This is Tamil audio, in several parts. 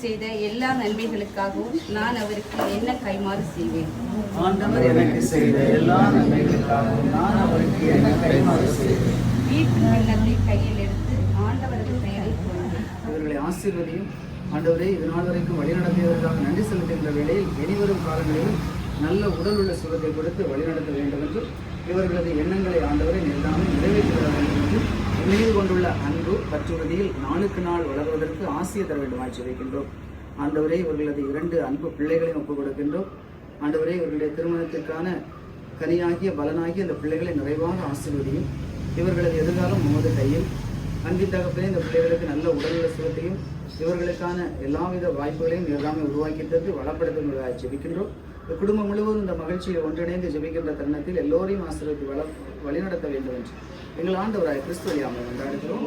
செய்த எல்லா நன்மைகளுக்காகவும் நான் அவருக்கு என்ன கைமாறு செய்வேன்? ஆண்டவர் எனக்கு செய்த எல்லா நன்மைகளுக்காகவும் நான் அவருக்கு என்ன கைமாறு செய்வேன்? வீட்டு கிண்ணத்தை கையில் எடுத்து ஆண்டவரது பெயரை கூறுவேன். இவர்களை ஆசீர்வதியும். ஆண்டவரே, இது நாள் வரைக்கும் வழிநடத்தியதற்காக நன்றி செலுத்துகின்ற வேளையில் இனிவரும் காலங்களிலும் நல்ல உடல் உள்ள சுகத்தை கொடுத்து வழிநடத்த வேண்டும் என்றும் இவர்களது எண்ணங்களை ஆண்டவரை எல்லாமே நிறைவேற்றிவிட வேண்டும் என்றும் மீது கொண்டுள்ள அன்பு பற்றுறுதியில் நாளுக்கு நாள் வளர்வதற்கு ஆசிய தர வேண்டுமாய் வைக்கின்றோம். ஆண்டவரே, இவர்களது 2 அன்பு பிள்ளைகளையும் ஒப்புக் கொடுக்கின்றோம். ஆண்டவரே, இவர்களுடைய திருமணத்திற்கான கனியாகிய பலனாகிய அந்த பிள்ளைகளை நிறைவாக ஆசீர்வதியும். இவர்களது எதிர்காலம் உமது கையில். அன்பின் தகப்பனே, இந்த பிள்ளைகளுக்கு நல்ல உடல்நல சுகத்தையும் இவர்களுக்கான எல்லாவித வாய்ப்புகளையும் எல்லாமே உருவாக்கி தந்து வளப்படுத்துவதாக ஜெபிக்கின்றோம். இந்த குடும்பம் முழுவதும் இந்த மகிழ்ச்சியை ஒன்றிணைந்து ஜெபிக்கின்ற தருணத்தில் எல்லோரையும் ஆசீர்வதித்து வழிநடத்த வேண்டும் என்று எங்கள் ஆண்டவராய் கிறிஸ்து வழியாக கொண்டாடுகிறோம்.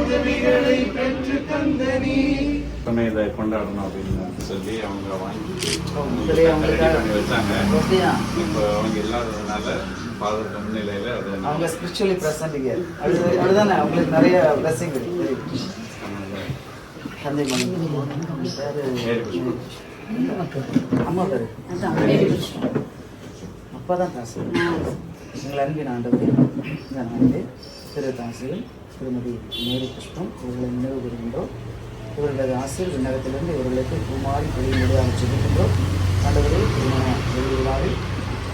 உதவிகளை பெற்று தந்தனி இதை கொண்டாடணும் அப்படின்னு சொல்லி அவங்க வாங்கி வச்சாங்க. இப்போ அவங்க இல்லாததுனால ஃபாதர் முன்னிலையில் அது அவங்க ஸ்பிரிச்சுவலி ப்ரெசன்ட் அதுதானே அவங்களுக்கு நிறைய பிளஸிங் இருக்கு. தந்தை அம்மா பேரு அப்பா தான் காசு. எங்கள் அன்பின் ஆண்டவரே, இந்த நாளிலே திரு தாசில் திருமதி மேரி புஷ்பம் இவர்களை நினைவு கூறுகின்றோம். இவர்களது ஆசிரியர் விண்ணகத்திலிருந்து இவர்களுக்கு பூமாரி வெளியிடுவதாக ஜெபிக்கின்றோம். ஆண்டவரே, திருமண வெளிவிழாவில்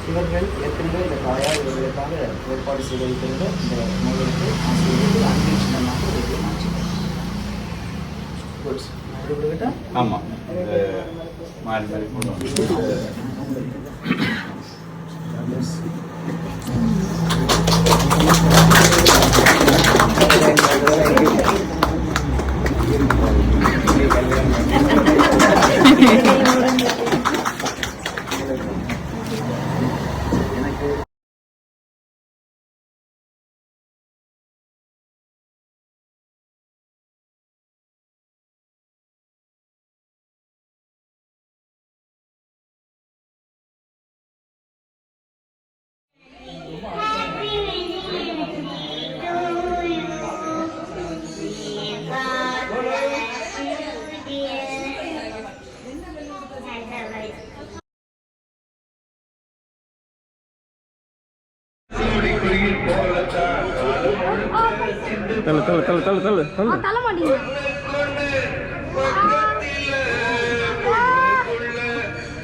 இவர்கள் ஏற்கனவே இந்த தாயார் இவர்களுக்காக ஏற்பாடு செய்து வைத்திருந்த இந்த நோய்களுக்கு ஆசிரியர்களுக்கு அன்பின் சின்னமாக இவர்களை மாற்றினார். ஆமாம், மாறி மாறி போடுவோம்.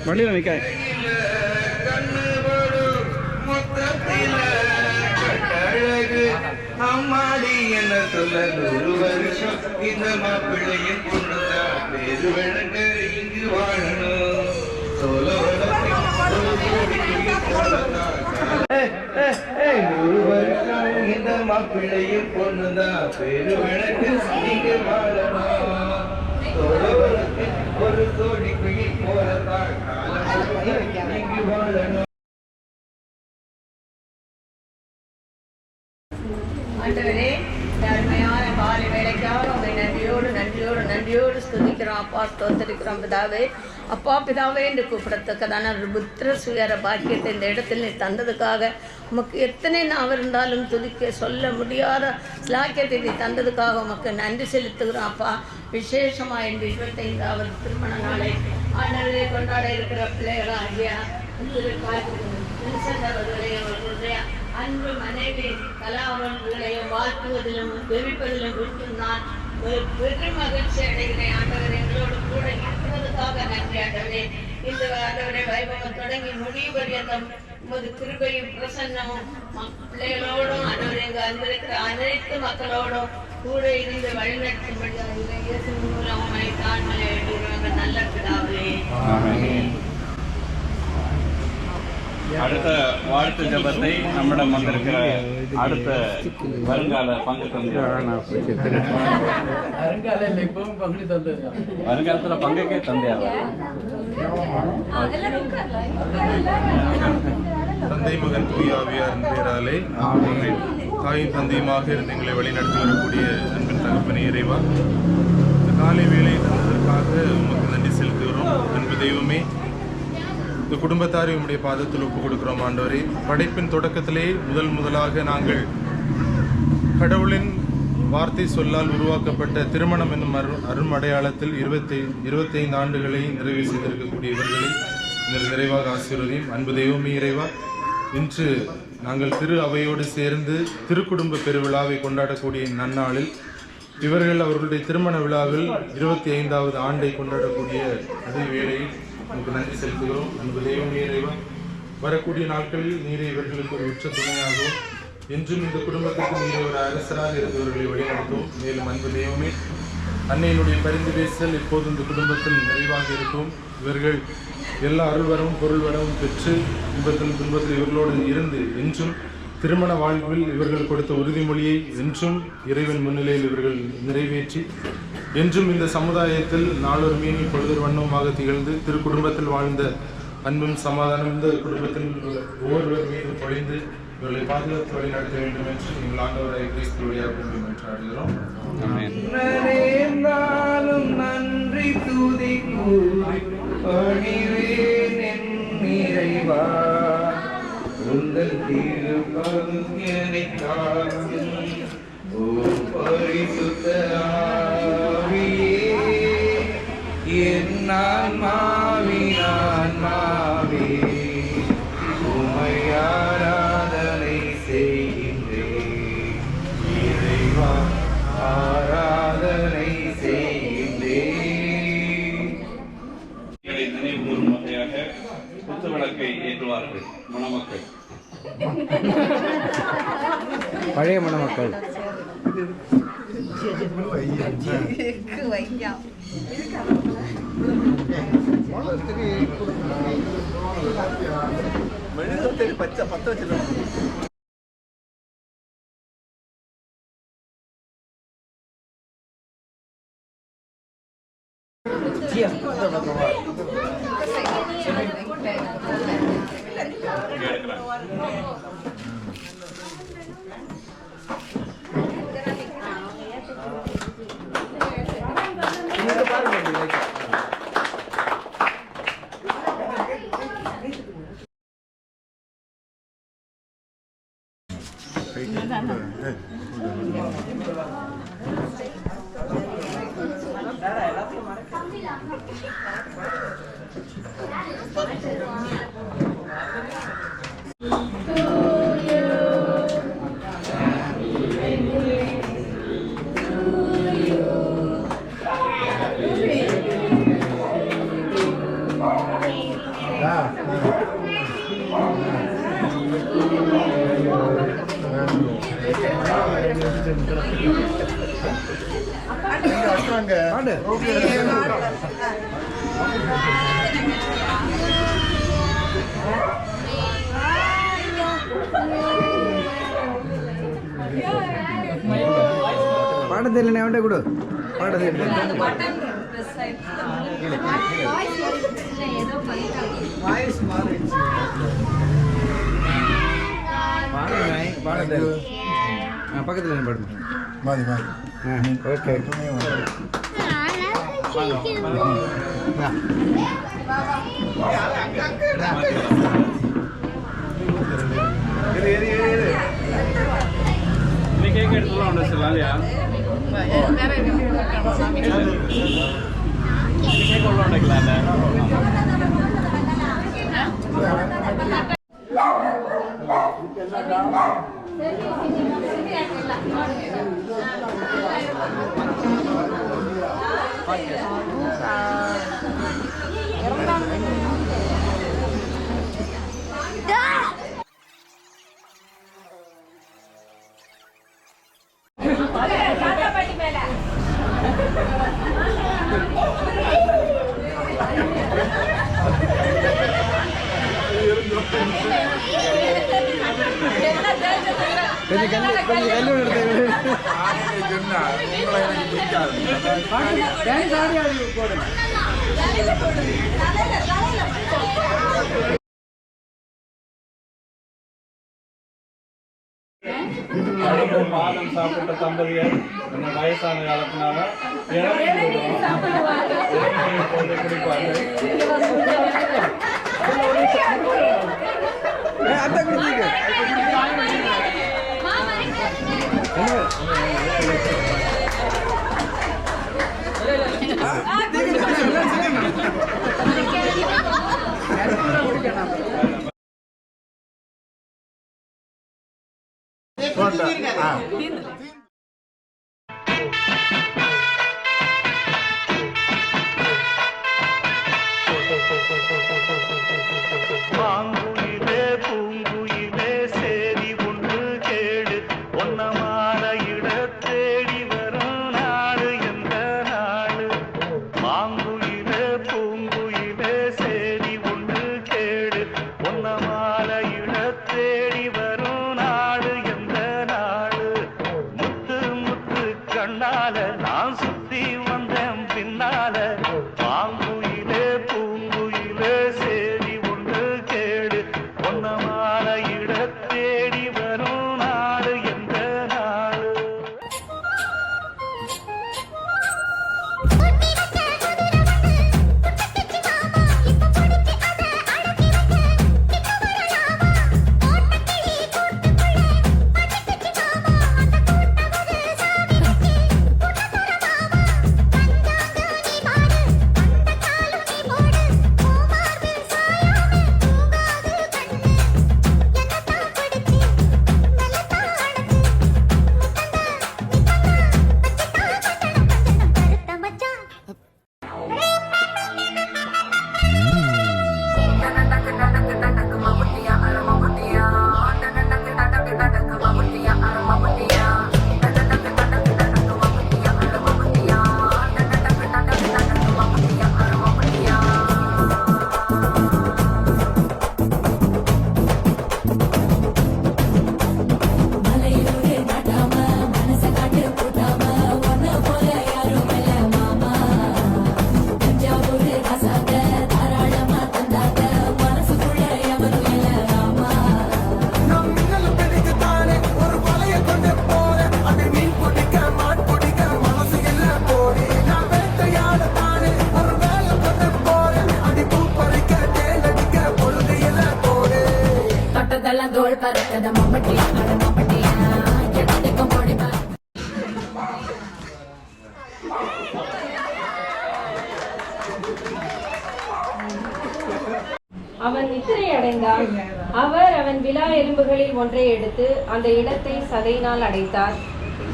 வண்டியில் நிற்க அம்மாடி என்ன சொல்ல 100 வருஷம் இந்த மாப்பிள்ளையின் பொண்ணுதான் பேரு வழங்க இங்கு வாழணும். இந்த மாப்பிள்ளையும் பொண்ணுதான் பேரு வழக்கு இங்கு வாழணும். ஒரு கோடி குயில் போலதான் இங்கு வாழணும். ஆண்டவரே, அருமையான காலை வேலைக்காக உங்களை நன்றியோடு ஸ்துதிக்கிறோம். அப்பா, ஸ்தோத்தரிக்கிறோம். பிதாவே, அப்பா பிதாவே என்று கூப்பிடத்தக்கதான ஒரு புத்திர சுயர பாக்கியத்தை இந்த இடத்தில் நீ தந்ததுக்காக உமக்கு எத்தனை நாள் இருந்தாலும் துதிக்க சொல்ல முடியாத ஸ்லாக்கியத்தை நீ தந்ததுக்காக உமக்கு நன்றி செலுத்துகிறோம். அப்பா, விசேஷமாக இந்த 25வது திருமண நாளை ஆண்டவரே கொண்டாட இருக்கிற பிள்ளைகளாகிய அவர்களுடைய அன்பு மனைவி கலாவர்களையும் வாழ்த்துவதிலும் வெறிப்பதிலும் விட்டு நான் பெரும் மகிழ்ச்சி அடைகிறேன். ஆண்டவர் எங்களோடு கூட இருக்கிறதுக்காக நன்றி. ஆண்டவரே, இந்த ஆண்டவரை வைபவம் தொடங்கி முடிவு பரியந்தம் உமது கிருபையும் பிரசன்னமும் பிள்ளைகளோடும் ஆண்டவர் எங்க அன்பிருக்கிற அனைத்து மக்களோடும் கூட இருந்து வழிநடத்தும்படியாக இயேசு மூலம் தாழ்மையை எழுதுகிறவங்க நல்ல பிதாவே. அடுத்த வாழ்த்து ஜபத்தை நம்மிடம் வந்திருக்கிற அடுத்த வருங்கால பங்கு வருங்காலத்தில் பங்குக்கே தந்தையாக தந்தை மகன் தூயாவியாரின் பேராலே தாயும் தந்தையுமாக இருந்து எங்களை வழிநடத்தி வரக்கூடிய அன்பின் தகப்பனே, தகப்பனே இறைவா, இந்த காலை வேலை தந்ததற்காக உமக்கு நன்றி செலுத்துகிறோம். அன்பு தெய்வமே, இந்த குடும்பத்தாரை உம்முடைய பாதத்தில் ஒப்புக் கொடுக்கிறோம் ஆண்டவரே. படைப்பின் தொடக்கத்திலே முதலாக நாங்கள் கடவுளின் வார்த்தை சொல்லால் உருவாக்கப்பட்ட திருமணம் என்னும் அருமடையாளத்தில் 25 ஆண்டுகளை நிறைவு செய்திருக்கக்கூடிய இவர்களை நிறைவாக ஆசீர்வதியும். அன்பு தெய்வமே இறைவா, இன்று நாங்கள் திரு அவையோடு சேர்ந்து திருக்குடும்ப பெருவிழாவை கொண்டாடக்கூடிய நன்னாளில் இவர்கள் அவர்களுடைய திருமண விழாவில் 25வது ஆண்டை கொண்டாடக்கூடிய அதே வேளையில் உங்களுக்கு நன்றி செலுத்துகிறோம். அன்பு தெய்வமே இறைவா, வரக்கூடிய நாட்களில் நீரை இவர்களுக்கு ஒரு உச்ச துணையாகவும் என்றும் இந்த குடும்பத்துக்கு நீரை ஒரு அரசராக இருந்தவர்களை வழிநடத்தும். மேலும் அன்பு தெய்வமே, அன்னையினுடைய பரிந்து பேசல் இப்போது இந்த குடும்பத்தில் நிறைவாக இருக்கும். இவர்கள் எல்லா அருள்வரமும் பொருள் வரவும் பெற்று துன்பத்தில் இவர்களோடு இருந்து என்றும் திருமண வாழ்வில் இவர்கள் கொடுத்த உறுதிமொழியை என்றும் இறைவன் முன்னிலையில் இவர்கள் நிறைவேற்றி என்றும் இந்த சமுதாயத்தில் நாளொரு மீனி பொழுதொரு வண்ணமாக திகழ்ந்து திருக்குடும்பத்தில் வாழ்ந்த அன்பும் சமாதானம் இந்த குடும்பத்தில் ஒவ்வொருவர் மீது பொழிந்து இவர்களை பாதுகாத்து வழி நடத்த வேண்டும் என்று நீங்கள் ஆண்டவரை கிறிஸ்துவையா வேண்டும் என்று ஆடுகிறோம். நன்றி துதி நிறைவா உங்கள் திருப்பங்கனை பரிசுத்த ஆவியே என் ஆன்மாவே உம்மை ஆராதனை செய்கின்றேன். இறைவா ஆராதனை செய்கின்றேன். நினைவு கூறும் வகையாக குத்து விளக்கை ஏற்றுவார்கள் மணமக்கள். பழைய மணமக்கள் பச்சை பத்த வச்சு பாடத்தில் என்ன கூட பாடத்தில் பாடத்தில் பக்கத்தில் பாடுமா மாதி ஓகே கேக் எடுத்துலாம் ஒன்று சொல்லலையா? கேக் உள்ள உடைக்கலாம்ல. அடுப்பு பாதம் சாப்பிட்ட தம்பதியர் இந்த வயசான காலத்தினால போட்டு குடிப்பார்கள். பாங்குயிலே பூங்குயிலே சேரி ஒன்று கேடு ஒன்னமான இட தேடி வரும் நாடு எந்த நாடு. பாங்குயிலே பூங்குயிலே சேரி ஒன்று கேடு ஒன்னமான இட தேடி வரும் நாடு எந்த நாடு. முத்து முத்து கண்ணால நான் சுத்தி வந்தேன் பின்னால. பாங்குயிலே பூங்குயிலே சேரி ஒன்று கேடு ஒன்னமான இட தேடி வரும் நாடு எந்த நாடு. அவன் நித்திரை அடைந்தான். அவர் அவன் விலா எலும்புகளில் ஒன்றை எடுத்து அந்த இடத்தை சதையினால் அடைத்தார்.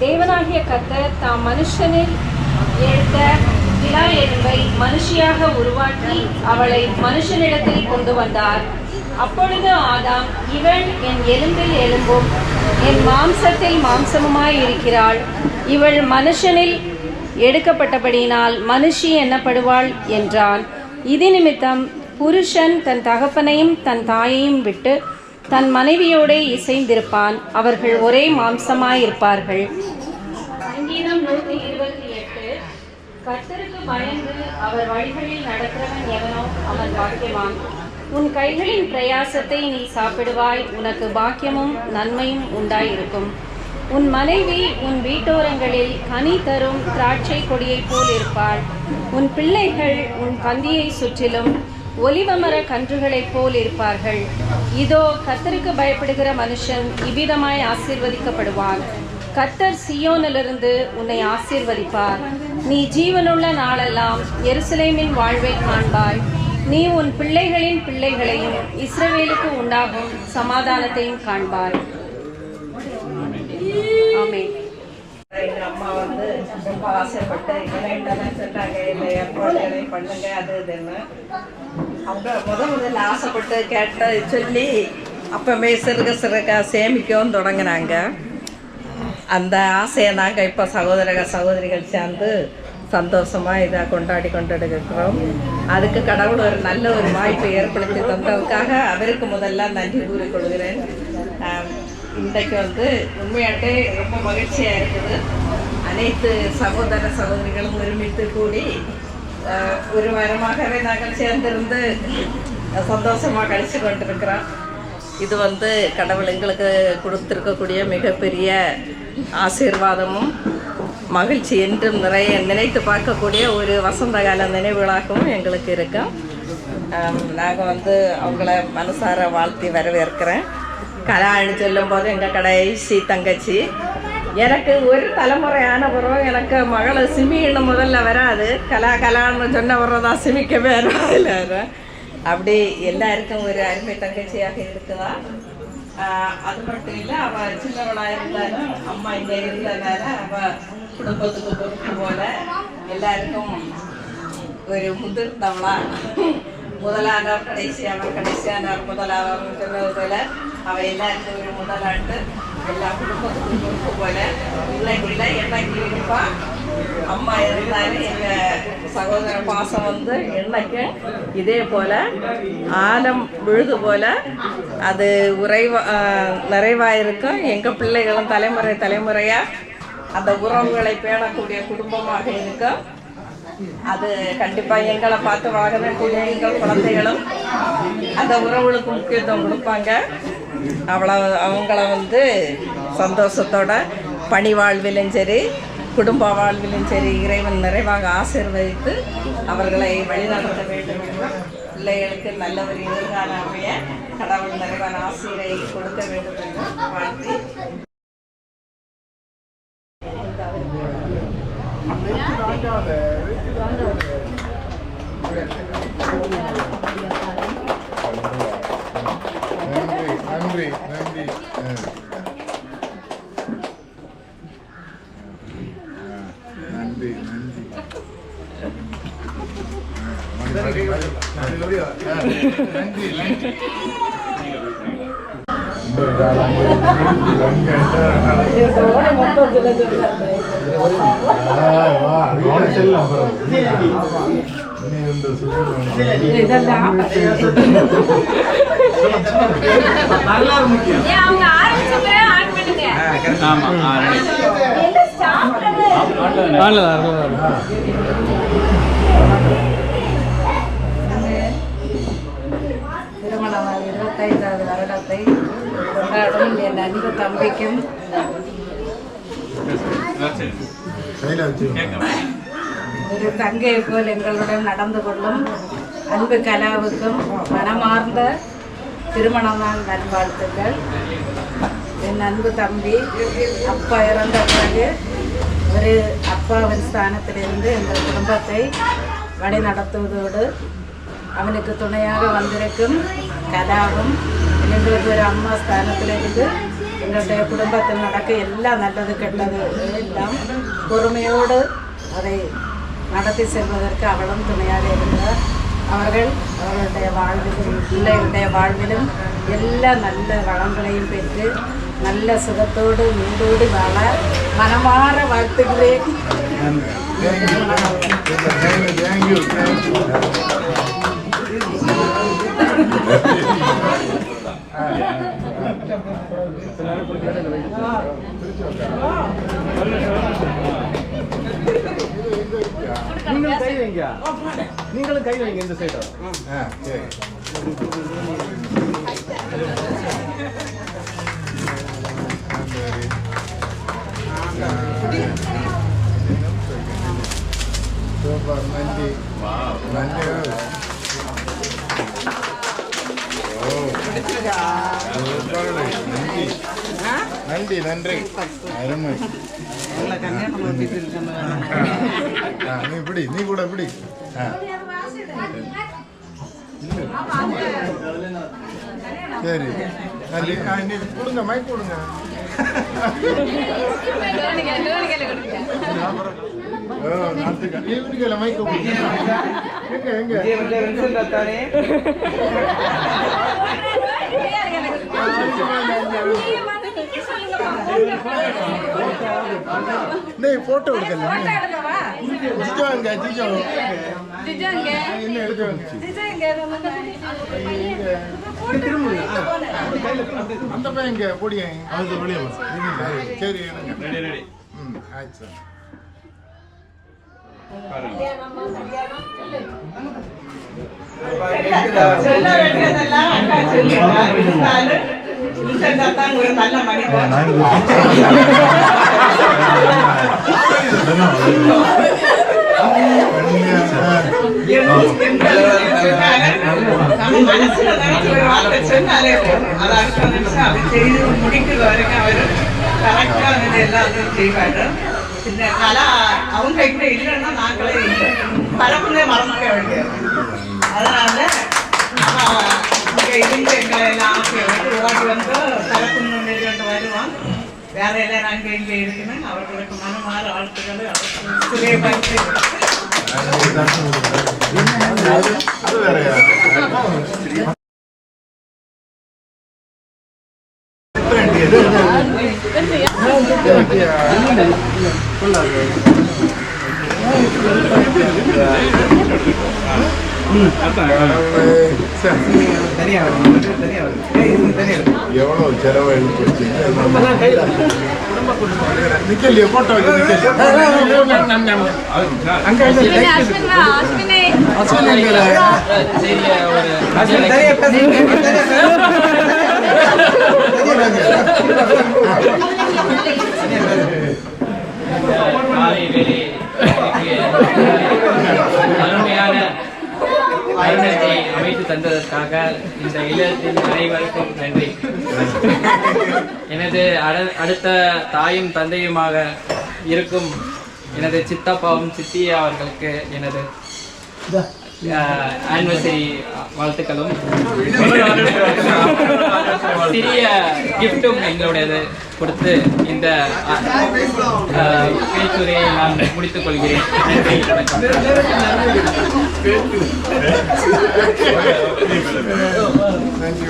தேவனாகிய கர்த்தர் தாம் மனுஷனில் எடுத்த விலா எலும்பை மனுஷியாக உருவாக்கி அவளை மனுஷனிடத்தில் கொண்டு வந்தார். அப்பொழுது ஆதாம், இவள் என் எலும்பில் எலும்பும் என் மாம்சத்தில் மாம்சமுமாய் இருக்கிறாள். இவள் மனுஷனில் எடுக்கப்பட்டபடியினால் மனுஷி எண்ணப்படுவாள் என்றான். இது நிமித்தம் புருஷன் தன் தகப்பனையும் தன் தாயையும் விட்டு தன் மனைவியோடே இசைந்திருப்பான், அவர்கள் ஒரே மாம்சமாயிருப்பார்கள். சங்கீதம் 128. கர்த்தருக்கு பயந்து அவர் வழிகளில் நடக்கிறவன் எவனோ அவன் பாக்கியவான். உன் கைகளின் பிரயாசத்தை நீ சாப்பிடுவாய், உனக்கு பாக்கியமும் நன்மையும் உண்டாயிருக்கும். உன் மனைவி உன் வீட்டோரங்களில் கனி தரும் திராட்சை கொடியைப் போல் இருப்பாள். உன் பிள்ளைகள் உன் பந்தியை சுற்றிலும் ஒலிவமர கன்றுகளைப் போல் இருப்பார்கள். இதோ கர்த்தருக்கு பயப்படுகிற மனுஷன் இவ்விதமாய் ஆசீர்வதிக்கப்படுவான். கர்த்தர் சீயோனிலிருந்து உன்னை ஆசீர்வதிப்பார். நீ ஜீவனுள்ள நாளெல்லாம் எருசலேமின் வாழ்வை காண்பாய். நீ உன் பிள்ளைகளின் பிள்ளைகளையும் இஸ்ரவேலுக்கு உண்டாகும் சமாதானத்தையும் காண்பாய். ஆமென். எங்க அம்மா ரொம்ப ஆசைப்பட்டு இதெல்லாம் சொன்னாங்க, இல்லை ஏற்பாடுகளை பண்ணுங்க அது இதுன்னு. அவங்க முதல்ல ஆசைப்பட்டு கேட்ட சொல்லி அப்பவே சிறுக சிறுக சேமிக்கவும் தொடங்கினாங்க. அந்த ஆசையை நாங்கள் இப்போ சகோதரிகள் சேர்ந்து சந்தோஷமாக இதாக கொண்டாடி இருக்கிறோம். அதுக்கு கடவுள் ஒரு நல்ல ஒரு வாய்ப்பை ஏற்படுத்தி தந்ததுக்காக அவருக்கு முதல்ல நன்றி கூறிக்கொள்கிறேன். இன்றைக்கு உண்மையாட்டே ரொம்ப மகிழ்ச்சியாக இருக்குது. அனைத்து சகோதர சகோதரிகளும் ஒருமித்து கூடி ஒரு வாரமாகவே நாங்கள் சேர்ந்திருந்து சந்தோஷமாக கழித்து கொண்டிருக்கிறோம். இது வந்து கடவுள் எங்களுக்கு கொடுத்திருக்கக்கூடிய மிகப்பெரிய ஆசீர்வாதமும் மகிழ்ச்சி என்றும் நிறைய நினைத்து பார்க்கக்கூடிய ஒரு வசந்த கால நினைவுகளாகவும் எங்களுக்கு இருக்கும். நாங்கள் வந்து அவங்கள மனசார வாழ்த்தி வரவேற்கிறேன். கலான்னு சொல்லும்போது எங்கள் கடைசி தங்கச்சி. எனக்கு ஒரு தலைமுறையான பிறகு எனக்கு மகளை சிமின்னு முதல்ல வராது. கலான்னு சொன்ன பிறகு தான் சிமிக்கவே வராது. அப்படி எல்லாருக்கும் ஒரு அருமை தங்கச்சியாக இருக்குதா. அது மட்டும் இல்லை, அவள் சின்னவளாக இருந்தாலும் அம்மா இங்கே இருந்ததுனால அவள் குடும்பத்துக்கு பொறுப்பு போல எல்லாருக்கும் ஒரு முதிர்ந்தவளா. முதலானவர் கடைசியானவர், கடைசியானவர் முதலானவர் சொன்னது போல அவள் எல்லாருக்கும் ஒரு முதலாண்டு எல்லா குடும்பத்துக்கும் பொறுப்பு போல பிள்ளைக்குள்ள என்னைக்கு இருப்பா. அம்மா இருந்தாலும் எங்கள் சகோதர பாசம் வந்து என்னைக்கு இதே போல் ஆலம் விழுது போல் அது நிறைவாக இருக்கும். எங்கள் பிள்ளைகளும் தலைமுறையாக அந்த உறவுகளை பேணக்கூடிய குடும்பமாக இருக்கும். அது கண்டிப்பாக எங்களை பார்த்து வளர்க்கக்கூடிய எங்கள் குழந்தைகளும் அந்த உறவுகளுக்கு முக்கியத்துவம் கொடுப்பாங்க. அவங்கள வந்து சந்தோஷத்தோட பணி வாழ்விலும் சரி குடும்ப வாழ்விலும் சரி இறைவன் நிறைவாக ஆசீர்வதித்து அவர்களை வழிநடத்த வேண்டும் என்றும் பிள்ளைகளுக்கு நல்ல ஒரு எதிர்காலம் அமைய கடவுள் நிறைவான ஆசீரை கொடுக்க வேண்டும் என்றும் வாழ்த்தி நன்றி நன்றி. நன்றி திருமணம் 25வது வருடத்தை கொண்டாடும் என் அன்பு தம்பிக்கும் ஒரு தங்கையை போல் எங்களுடன் நடந்து கொள்ளும் அன்பு கலாவுக்கும் மனமார்ந்த திருமண நாள் நல்வாழ்த்துக்கள். என் அன்பு தம்பி அப்பா இறந்த பிறகு ஒரு அப்பாவின் ஸ்தானத்திலிருந்து எங்கள் குடும்பத்தை வழி நடத்துவதோடு அவனுக்கு துணையாக வந்திருக்கும் கலாவும் எங்களுக்கு ஒரு அம்மா ஸ்தானத்திலிருந்து எங்களுடைய குடும்பத்தில் நடக்க எல்லாம் நல்லது கெட்டது எல்லாம் பொறுமையோடு அதை நடத்தி செல்வதற்கு அவளும் துணையாக இருந்தார். அவர்களுடைய வாழ்விலும் பிள்ளைகளுடைய வாழ்விலும் எல்லா நல்ல வளங்களையும் பெற்று நல்ல சுகத்தோடு நீடோடி வாழ மனமாற வாழ்த்துகிறேன். நீங்களும் கை வைங்க, நீங்களும் கை வைங்க இந்த சைடு. சூப்பர். நன்றி நன்றி நன்றி அருமை. நீ இப்படி, நீ கூட இப்படி. சரி நன்றி. கொடுங்க, மைக் கொடுங்க. இவருக்கையில் மைக் கொடுங்க. எங்க போட்டோ எடுக்கல. என்ன எடுக்க அந்த பையன் பொடிய சரி. ஆயிடுச்சு. சொல்ல வேண்டியதெல்லாம் அக்கா சொல்லிட்டார். இருந்தாலும் வின்சென்ட் தான் ஒரு நல்ல மனிதன். நம்ம மனசுல நினைச்ச ஒரு வார்த்தை சொன்னாலே போதும். அதை அடுத்த நிமிஷம் அதை செய்து முடிக்கிற வரைக்கும் அவர் கரெக்டா எல்லாத்தையும் செய்வாரு. இந்த கலா அவங்க கிட்ட இல்லைன்னா நாங்களே இல்லை, பரப்புனே மறந்துக்க வேண்டியது. அதனால இங்கே இருந்து எங்களை எல்லாம் ஆசையை விட்டு ஓடி வந்து பரப்புன்னு கொண்டு வருவான். வேற எல்லாம் நாங்கள் இங்கே இருக்கணும். அவர்களுக்கு மனமாற வாழ்த்துக்கள் எவ்வளோ செலவழிச்சு நிக்கலையே போட்டோ அருமையான பயணத்தை அமைத்து தந்ததற்காக இந்த இல்லத்தின் அனைவருக்கும் நன்றி. எனது அடுத்த தாயும் தந்தையுமாக இருக்கும் எனது சித்தப்பாவும் சித்தியா அவர்களுக்கு எனது ஆனிவர்சரி வாழ்த்துக்களும் சிறிய கிஃப்டும் எங்களுடையது கொடுத்து இந்த பேச்சுரையை நான் முடித்துக் கொள்கிறேன். நன்றி,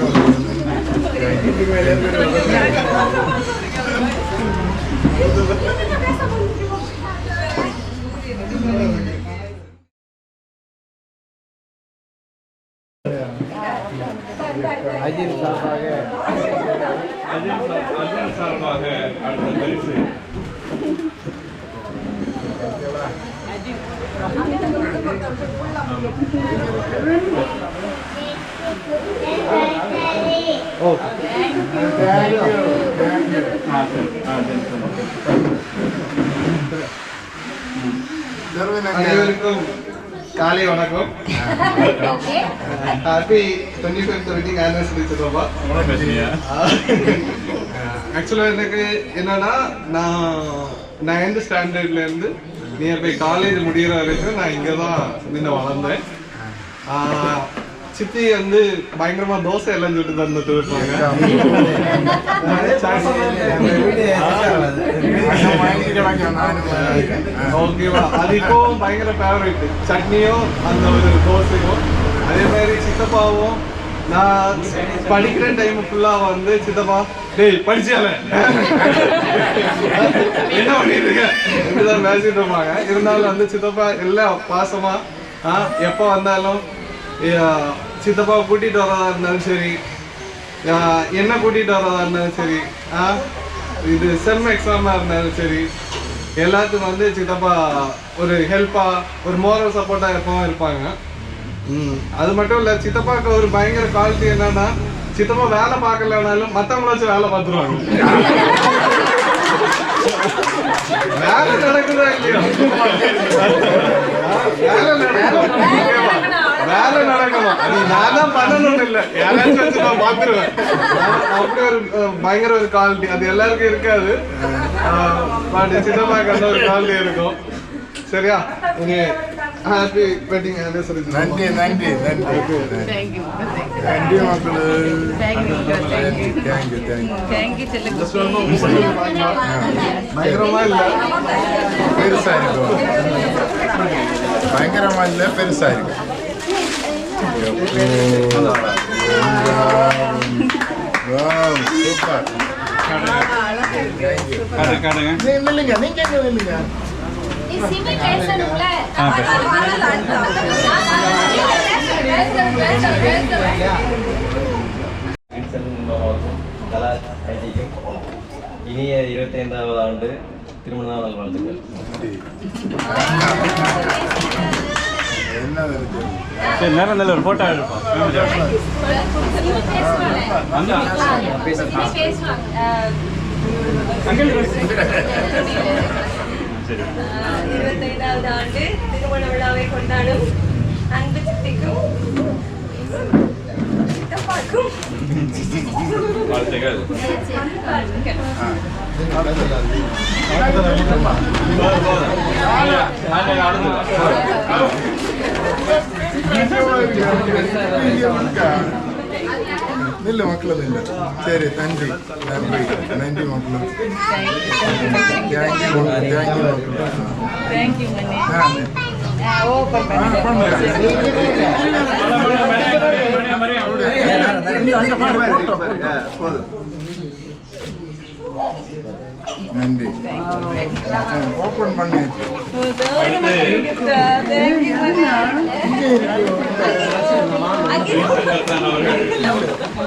அஜித் சார்பாக அடுத்த பரிசு அனைவருக்கும் காலை வணக்கம். ஹாப்பி 25th வெட்டிங் ஆனிவர்சரி சித்தப்பா. ஆக்சுவலாக எனக்கு என்னன்னா நான் 9th ஸ்டாண்டர்ட்ல இருந்து நியர்பை காலேஜ் முடிகிற வரைக்கும் நான் இங்கே தான் நின்று வளர்ந்தேன். சித்தி வந்து பயங்கரமா தோசை எல்லாம் சுட்டு தந்துட்டு இருப்பாங்க. ஓகேவா, அது இப்போ பயங்கர ஃபேவரட். சட்னியும் அந்த ஒரு தோசையும் அதே மாதிரி சித்தப்பாவும் நான் படிக்கிற டைம் ஃபுல்லா வந்து சித்தப்பா டேய் படிச்சால என்ன பண்ணிட்டு இருக்க இப்படிதான் பேசிட்டு இருப்பாங்க. இருந்தாலும் வந்து சித்தப்பா எல்லாம் பாசமா எப்போ வந்தாலும் சித்தப்பா கூட்டிட்டு வரதா இருந்தாலும் சரி, என்ன கூட்டிட்டு வரதா இருந்தாலும் சரி, இது செம் எக்ஸாமா இருந்தாலும் சரி, எல்லாத்துக்கும் வந்து சித்தப்பா ஒரு ஹெல்ப்பா ஒரு மோரல் சப்போர்ட்டா எப்பவும் இருப்பாங்க. அது மட்டும் இல்ல, சித்தப்பாக்கு ஒரு பயங்கர குவாலிட்டி என்னன்னா சித்தப்பா வேலை பார்க்கலனாலும் மத்தவங்கள வச்சு வேலை பார்த்துருவாங்க. வேலை நடக்குதா இல்லையா, வேலை நடக்கணும். அது நான் தான் பண்ணணும்னு இல்லை, யாராச்சும் வச்சு நான் பார்த்துருவேன். அப்படி ஒரு பயங்கர ஒரு குவாலிட்டி அது எல்லாருக்கும் இருக்காது. சித்தப்பாக்கு அந்த ஒரு குவாலிட்டி இருக்கும். சரியா, நீங்க ஹாப்பி வெட்டிங் ஆனிவர்சரி. நன்றி நன்றி நன்றி நன்றி மக்களே. பயங்கரமா இல்ல பெருசா இருக்கும், பயங்கரமா இல்ல பெருசா இருக்கு. சூப்பர். இல்லைங்க, நீங்க எங்க இல்லைங்க இனிய 25வது ஆண்டு திருமண நாள் வாழ்த்துக்கள். சரி, நேரம் நல்ல ஒரு போட்டோ எடுப்போம். சரி. 25வது ஆண்டு திருமண விழாவை கொண்டாடும் அன்பு சித்திக்கும் சித்தப்பாக்கும் வாழ்த்துக்கள். நில்ல மக்கள் இல்லை. சரி, நன்றி நன்றி நன்றி மக்கள். தேங்க்யூ நன்றி. ஓப்பன் பண்ணி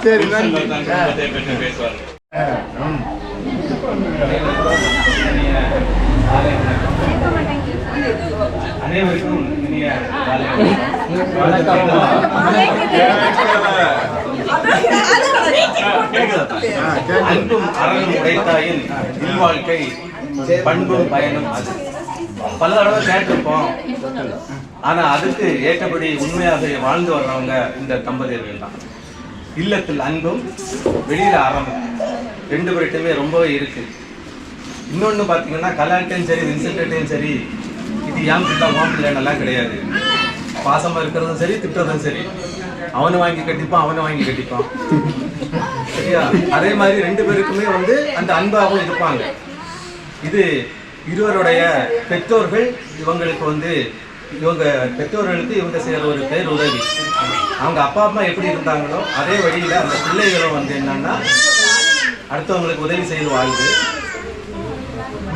சரி, நன்றி. அனைவருக்கும் இனிய அன்பும் அறனும் உடைத்தாயின் இல்வாழ்க்கை பண்பும் பயனும் அது. பல தடவை கேட்டிருப்போம். ஆனா அதுக்கு ஏற்றபடி உண்மையாக வாழ்ந்து வர்றவங்க இந்த தம்பதியர்கள் தான். இல்லத்தில் அன்பும் வெளியில அறமும் ரெண்டு பேர்கிட்டயுமே ரொம்பவே இருக்கு. இன்னொன்னு பாத்தீங்கன்னா கலாட்டையும் சரி வின்சென்ட்டையும் சரி இது ஏன் பிள்ளை ஓம் பிள்ளைன்னெல்லாம் கிடையாது. பாசமா இருக்கிறதும் சரி திட்டுறதும் சரி. அவனை வாங்கி கட்டிப்பான், அவனை வாங்கி கட்டிப்பான். சரியா? அதே மாதிரி ரெண்டு பேருக்குமே அந்த அன்பாகவும் இருப்பாங்க. இது இருவருடைய பெற்றோர்கள் இவங்களுக்கு இவங்க பெற்றோர்களுக்கு இவங்க செய்யற ஒரு பேர் உதவி. அவங்க அப்பா அம்மா எப்படி இருந்தாங்களோ அதே வழியில அந்த பிள்ளைகளும் என்னன்னா அடுத்தவங்களுக்கு உதவி செய்து வாழ்ந்து,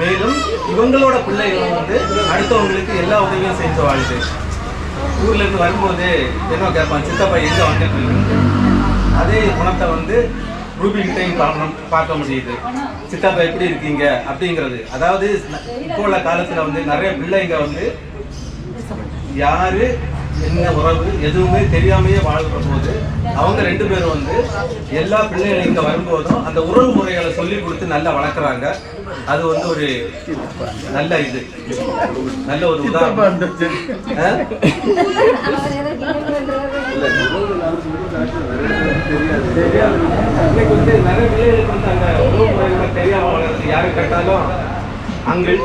மேலும் இவங்களோட பிள்ளைகளும் அடுத்தவங்களுக்கு எல்லா உதவியும் செஞ்சு வாழ்ந்து. ஊர்ல இருந்து வரும்போது என்ன கேட்பான், சித்தப்பா எங்க வந்துட்டு இருக்கு. அதே குணத்தை ரூபி கிட்டையும் பார்க்க முடியுது. சித்தப்பா எப்படி இருக்கீங்க அப்படிங்கிறது. அதாவது இப்போ உள்ள காலத்துல நிறைய பிள்ளைங்க யாரு என்ன உறவு எதுவுமே தெரியாமையே வாழ்கிற போது அவங்க ரெண்டு பேரும் எல்லா பிள்ளைகளும் இங்க வரும்போதும் அந்த உறவு முறைகளை சொல்லி கொடுத்து நல்லா வளர்க்குறாங்க. அது ஒரு நல்ல நல்ல ஒரு உதாரணம். நிறைய பிள்ளைகளுக்கு அந்த உறவு முறைகளை தெரியாம வளர்றது. யாரு கேட்டாலும் அங்கிள்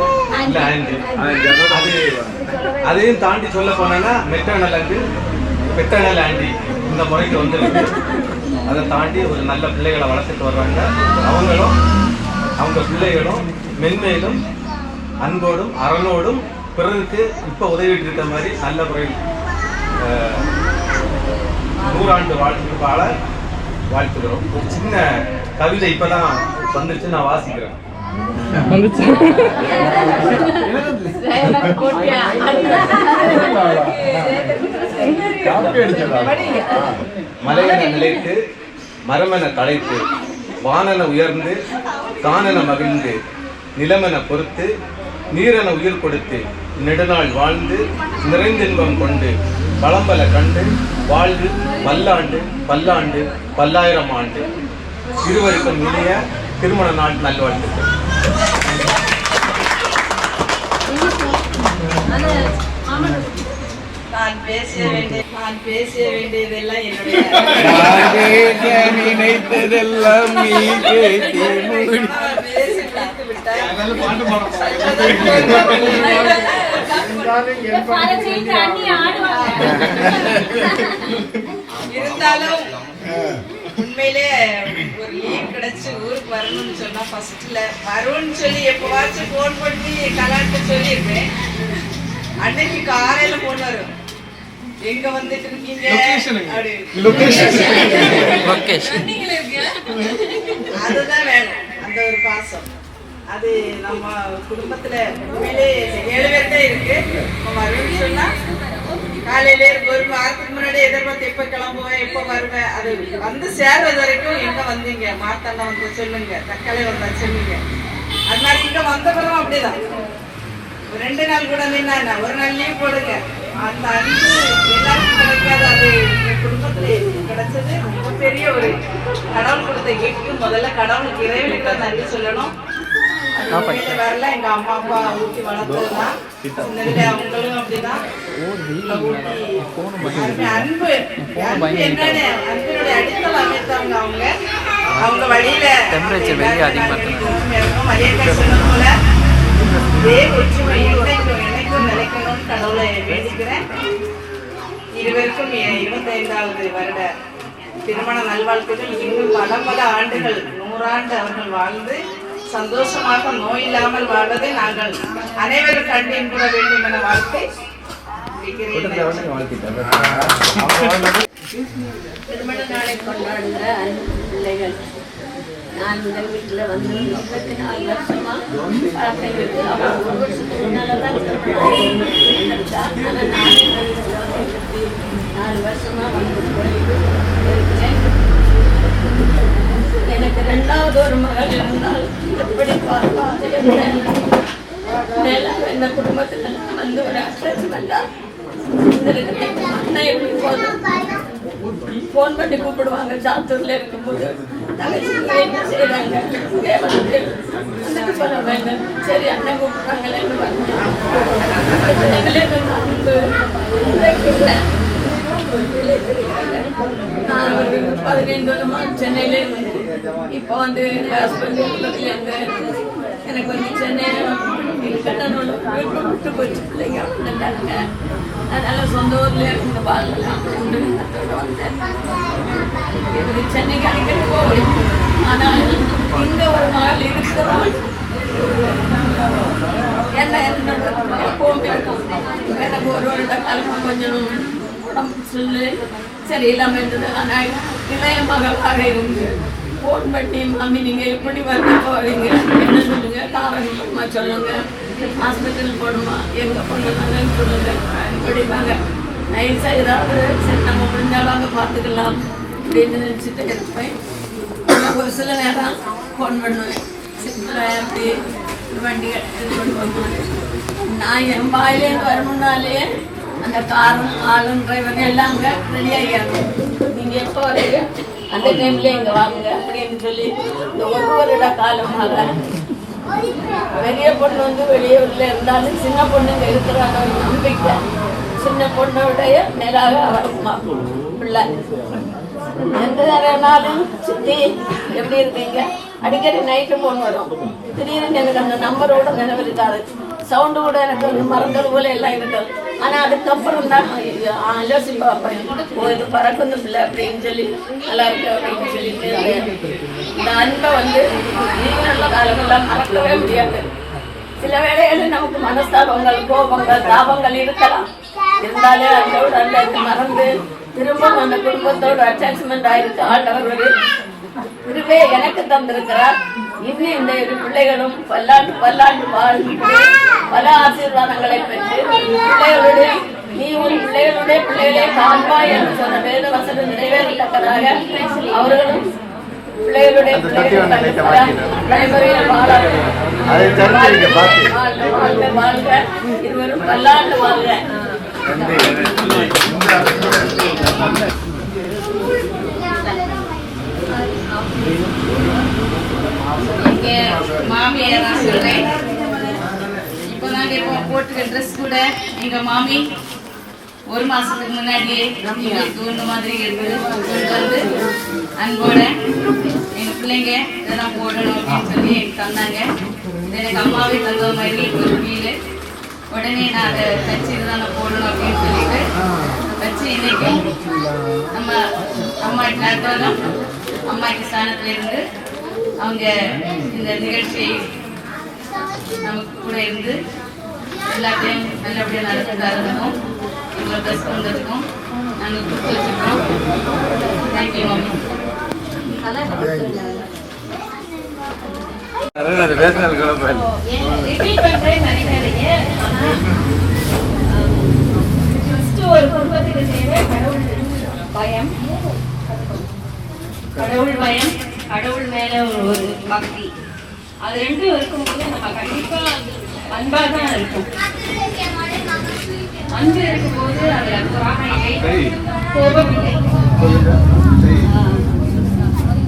இல்ல ஆண்டி. அதையும் தாண்டி சொல்ல போனா மெட்டர்னல் அங்கிள் மெட்டர்னல் ஆண்டி இந்த முறைக்கு வந்துருக்கு. அதை தாண்டி ஒரு நல்ல பிள்ளைகளை வளர்த்துட்டு வர்றாங்க. அவங்களும் அவங்க பிள்ளைகளும் மென்மேலும் அன்போடும் அறனோடும் பிறருக்கு இப்ப உதவிட்டு இருக்க மாதிரி நல்ல முறையில் 100 ஆண்டு வாழ்த்துக்கு வாழ வாழ்த்துக்கிறோம். ஒரு சின்ன கவிதை இப்பதான் வந்துச்சு, நான் வாசிக்கிறேன். மலையென நிலைத்து மரமென தலைத்து வானென உயர்ந்து காணென மகிழ்ந்து நிலமென பொறுத்து நீரென உயிர் கொடுத்து நெடுநாள் வாழ்ந்து நிறைந்தின்பம் கொண்டு பழம்பல கண்டு வாழ்வு பல்லாண்டு பல்லாண்டு பல்லாயிரம் ஆண்டு. இருவருக்கும் இனிய திருமண நாள் நல்வாழ்த்துக்கள். நான் பேச வேண்டியதெல்லாம் என்னுடைய நினைத்ததெல்லாம் நீ இருந்தாலும் உண்மையிலே ஒரு லீவ் கிடைச்சு ஊருக்கு வரணும்னு சொன்னா ஃபர்ஸ்ட்ல வரும்னு சொல்லி எப்பவாச்சும் போன் பண்ணி கலாட்ட சொல்லியிருப்பேன். அன்னைக்கு காலையில போன் வரும், எங்க வந்துட்டு இருக்கீங்க, அதுதான் வேணும். அந்த ஒரு பாசம் அது நம்ம குடும்பத்துல உண்மையிலே 7 பேர்கிட்ட இருக்கு. வரும்னு சொன்னா காலையிலே ஒரு வாரத்துக்கு முன்னாடி எதிர்பார்த்து எப்ப கிளம்புவேன் எப்ப வருவேன். அது சேர்றது வரைக்கும் எங்க வந்தீங்க, மாத்தாண்டா வந்து சொல்லுங்க, தக்காளி வந்தா சொல்லுங்க. அது மாதிரி இங்க வந்தவரும் அப்படிதான். ஒரு 2 நாள் கூட நின்னா ஒரு நாள் லீவ் போடுங்க. அந்த அன்பு எல்லாருக்கும் கிடைக்காது. அது என் குடும்பத்துல கிடைச்சது ரொம்ப பெரிய ஒரு கடவுள் கொடுத்த கிஃப்ட். முதல்ல கடவுளுக்கு இறைவனுக்கு தான் நன்றி சொல்லணும். வரல எங்க அம்மா அப்பா ஊட்டி வளர்த்ததுதான். அவங்களும் அப்படிதான் அன்பு என்னன்னு அன்பினுடைய அடித்தளம் அமைத்தவங்க. அவங்க வழியில சொன்னது போல இதே ஒற்றுமை என்னைக்கும் நிலைக்கணும்னு கடவுளை வேண்டிக்கிறேன். இருவருக்கும் 25வது வருட திருமண நல்வாழ்த்துகள். இன்னும் பல ஆண்டுகள் 100 ஆண்டு அவர்கள் வாழ்ந்து சந்தோஷமாக நோய் இல்லாமல் வாழ்வதை நாங்கள் அனைவரும் கண்டு இன்புற வேண்டும் என வாழ்க்கை திருமண நாளை கொண்டாடுகிற அன்பு பிள்ளைகள், நான் முதல் வீட்டில் வந்து 24 வருஷமா பழக்கம் இருக்கு. அப்புறம் 1 வருஷத்துக்கு முன்னால்தான் ஆனால் நான் 24 வருஷமா வந்து இருக்கிறேன். எனக்கு 2வது ஒரு மகள் இருந்தால் எப்படி பார்ப்பாது இந்த குடும்பத்தில் வந்து ஒரு அட்டாச்மெண்டா அண்ணன் எப்படி ஃபோன் பண்ணி கூப்பிடுவாங்க. சாத்தூர்ல இருக்கும்போது தங்கச்சி என்ன செய்யறாங்க சொல்ல வேண்டாம். சரி அண்ணன் கூப்பிடுறாங்களேன்னு நான் ஒரு 15 வருஷமா சென்னையில இருந்து இப்போ வந்து ஹஸ்பண்ட் இருந்து எனக்கு வந்து சென்னை விட்டு போச்சு. பிள்ளைங்க வந்துட்டாங்க. அதனால சொந்த ஊர்ல இருந்து வாழலாம் வந்தேன். சென்னைக்கு அடிக்கடி போவேன். ஆனால் இந்த ஒரு நாள் இருக்கிறான் எப்பவுமே எனக்கு ஒரு வருட காலமாக கொஞ்சம் உடம்பு சொல்லு சரியில்லாமல் இருந்தது. ஆனால் இளைய மகளாக இருந்து ஃபோன் பண்ணி மாமி நீங்கள் எப்படி வந்து போவீங்க, என்ன சொல்லுங்க, காரணமா சொல்லுங்க, ஹாஸ்பிட்டல் போகணுமா, எங்கே போகணும்னு சொல்லுங்க இப்படிப்பாங்க. நைஸாக ஏதாவது சரி நம்ம முடிஞ்சாலும் அங்கே பார்த்துக்கலாம் அப்படின்னு நினச்சிட்டு இருப்பேன். ஒரு சில நேரம் ஃபோன் பண்ணுவேன். சிம்பிளாக அப்படி வண்டி இது பண்ணுவாங்க. நான் என் வாயிலேருந்து வரணுன்னாலே அந்த காரும் ஆளும் டிரைவர் எல்லாம் அங்கே ரெடி ஆகியாங்க. நீங்கள் எப்போ வரீங்க அந்த டைம்ல இங்கே வாங்க அப்படின்னு சொல்லி இந்த 1 வருட காலமாக பெரிய பொண்ணு வந்து வெளியூர்ல இருந்தாலும் சின்ன பொண்ணுங்க இருக்கிறாங்க நம்பிக்கை. சின்ன பொண்ணுடைய மேலாக அவருமா பிள்ளை எந்த நேரம்னாலும் சுற்றி எப்படி இருக்கீங்க, அடிக்கடி நைட்டு ஃபோன் வரும். திடீர்னு எனக்கு அந்த நம்பரோட நினைவு இருக்காது. சவுண்டு கூட எனக்கு மறந்தது போல எல்லாம் இருக்குது. ஆனால் அதுக்கப்புறம் தான் யோசிச்சு பார்ப்பேன், இது பறக்குந்த பிள்ளை அப்படின்னு சொல்லி நல்லா இருக்கு அப்படின்னு சொல்லிட்டு இந்த அன்பை வந்து நல்ல காலங்கள்லாம் மறக்கவே முடியாது. சில வேளைகளில் நமக்கு மனஸ்தாபங்கள், கோபங்கள், தாபங்கள் இருக்கலாம். இருந்தாலே அதோட அந்த மறந்து திரும்ப அந்த குடும்பத்தோட அட்டாச்மெண்ட் ஆயிருக்கு. ஆண்டவர் திருவே எனக்கு தந்திருக்கிறார். இன்னும் இந்த 2 பிள்ளைகளும் பல்லாண்டு வாழ்ந்து பல ஆசீர்வாதங்களை பெற்று பிள்ளைகளுடைய நீ உன் பிள்ளைகளுடைய பிள்ளைகளை காண்பாய் என்று சொன்ன வேத வசனம் நிறைவேறத்தக்கதாக அவர்களும் பிள்ளைகளுடைய வாழ்க, இருவரும் பல்லாண்டு வாழ்க. மாமியை நான் சொல்றேன். இப்போ நாங்க இப்போ போட்டுக்க ட்ரெஸ் கூட எங்க மாமி 1 மாசத்துக்கு முன்னாடியே எங்களுக்கு தோணுன மாதிரி எடுத்து கொண்டு வந்து அன்போட எங்க பிள்ளைங்க இதெல்லாம் போடணும் அப்படின்னு சொல்லி எனக்கு தந்தாங்க. எனக்கு அம்மாவே தந்த மாதிரி ஒரு ஃபீல். உடனே நான் அதை தச்சு இதுதான் போடணும் அப்படின்னு சொல்லிட்டு வச்சு இன்னைக்கு நம்ம அம்மாக்கு நடத்தாலும் அம்மாக்கு ஸ்தானத்துல இருந்து அவங்க இந்த நிகழ்ச்சியை நமக்கு கூட இருந்து எல்லாத்தையும் நல்லபடியாக நடத்துறதுக்கும் எங்களை ப்ளஸ் பண்ணுறதுக்கும் நாங்கள் கொடுத்து வச்சுருக்கோம். Thank you mummy. ஒரு குடும்பத்துக்கு தேவை கடவுள் பயம், கடவுள் பயம், கடவுள் மேல ஒரு பக்தி. அது ரெண்டும் இருக்கும்போது நம்ம கண்டிப்பா அன்பா தான் இருக்கும். அன்பு இருக்கும்போது அதுல பொறாமை இல்லை, கோபம் இல்லை.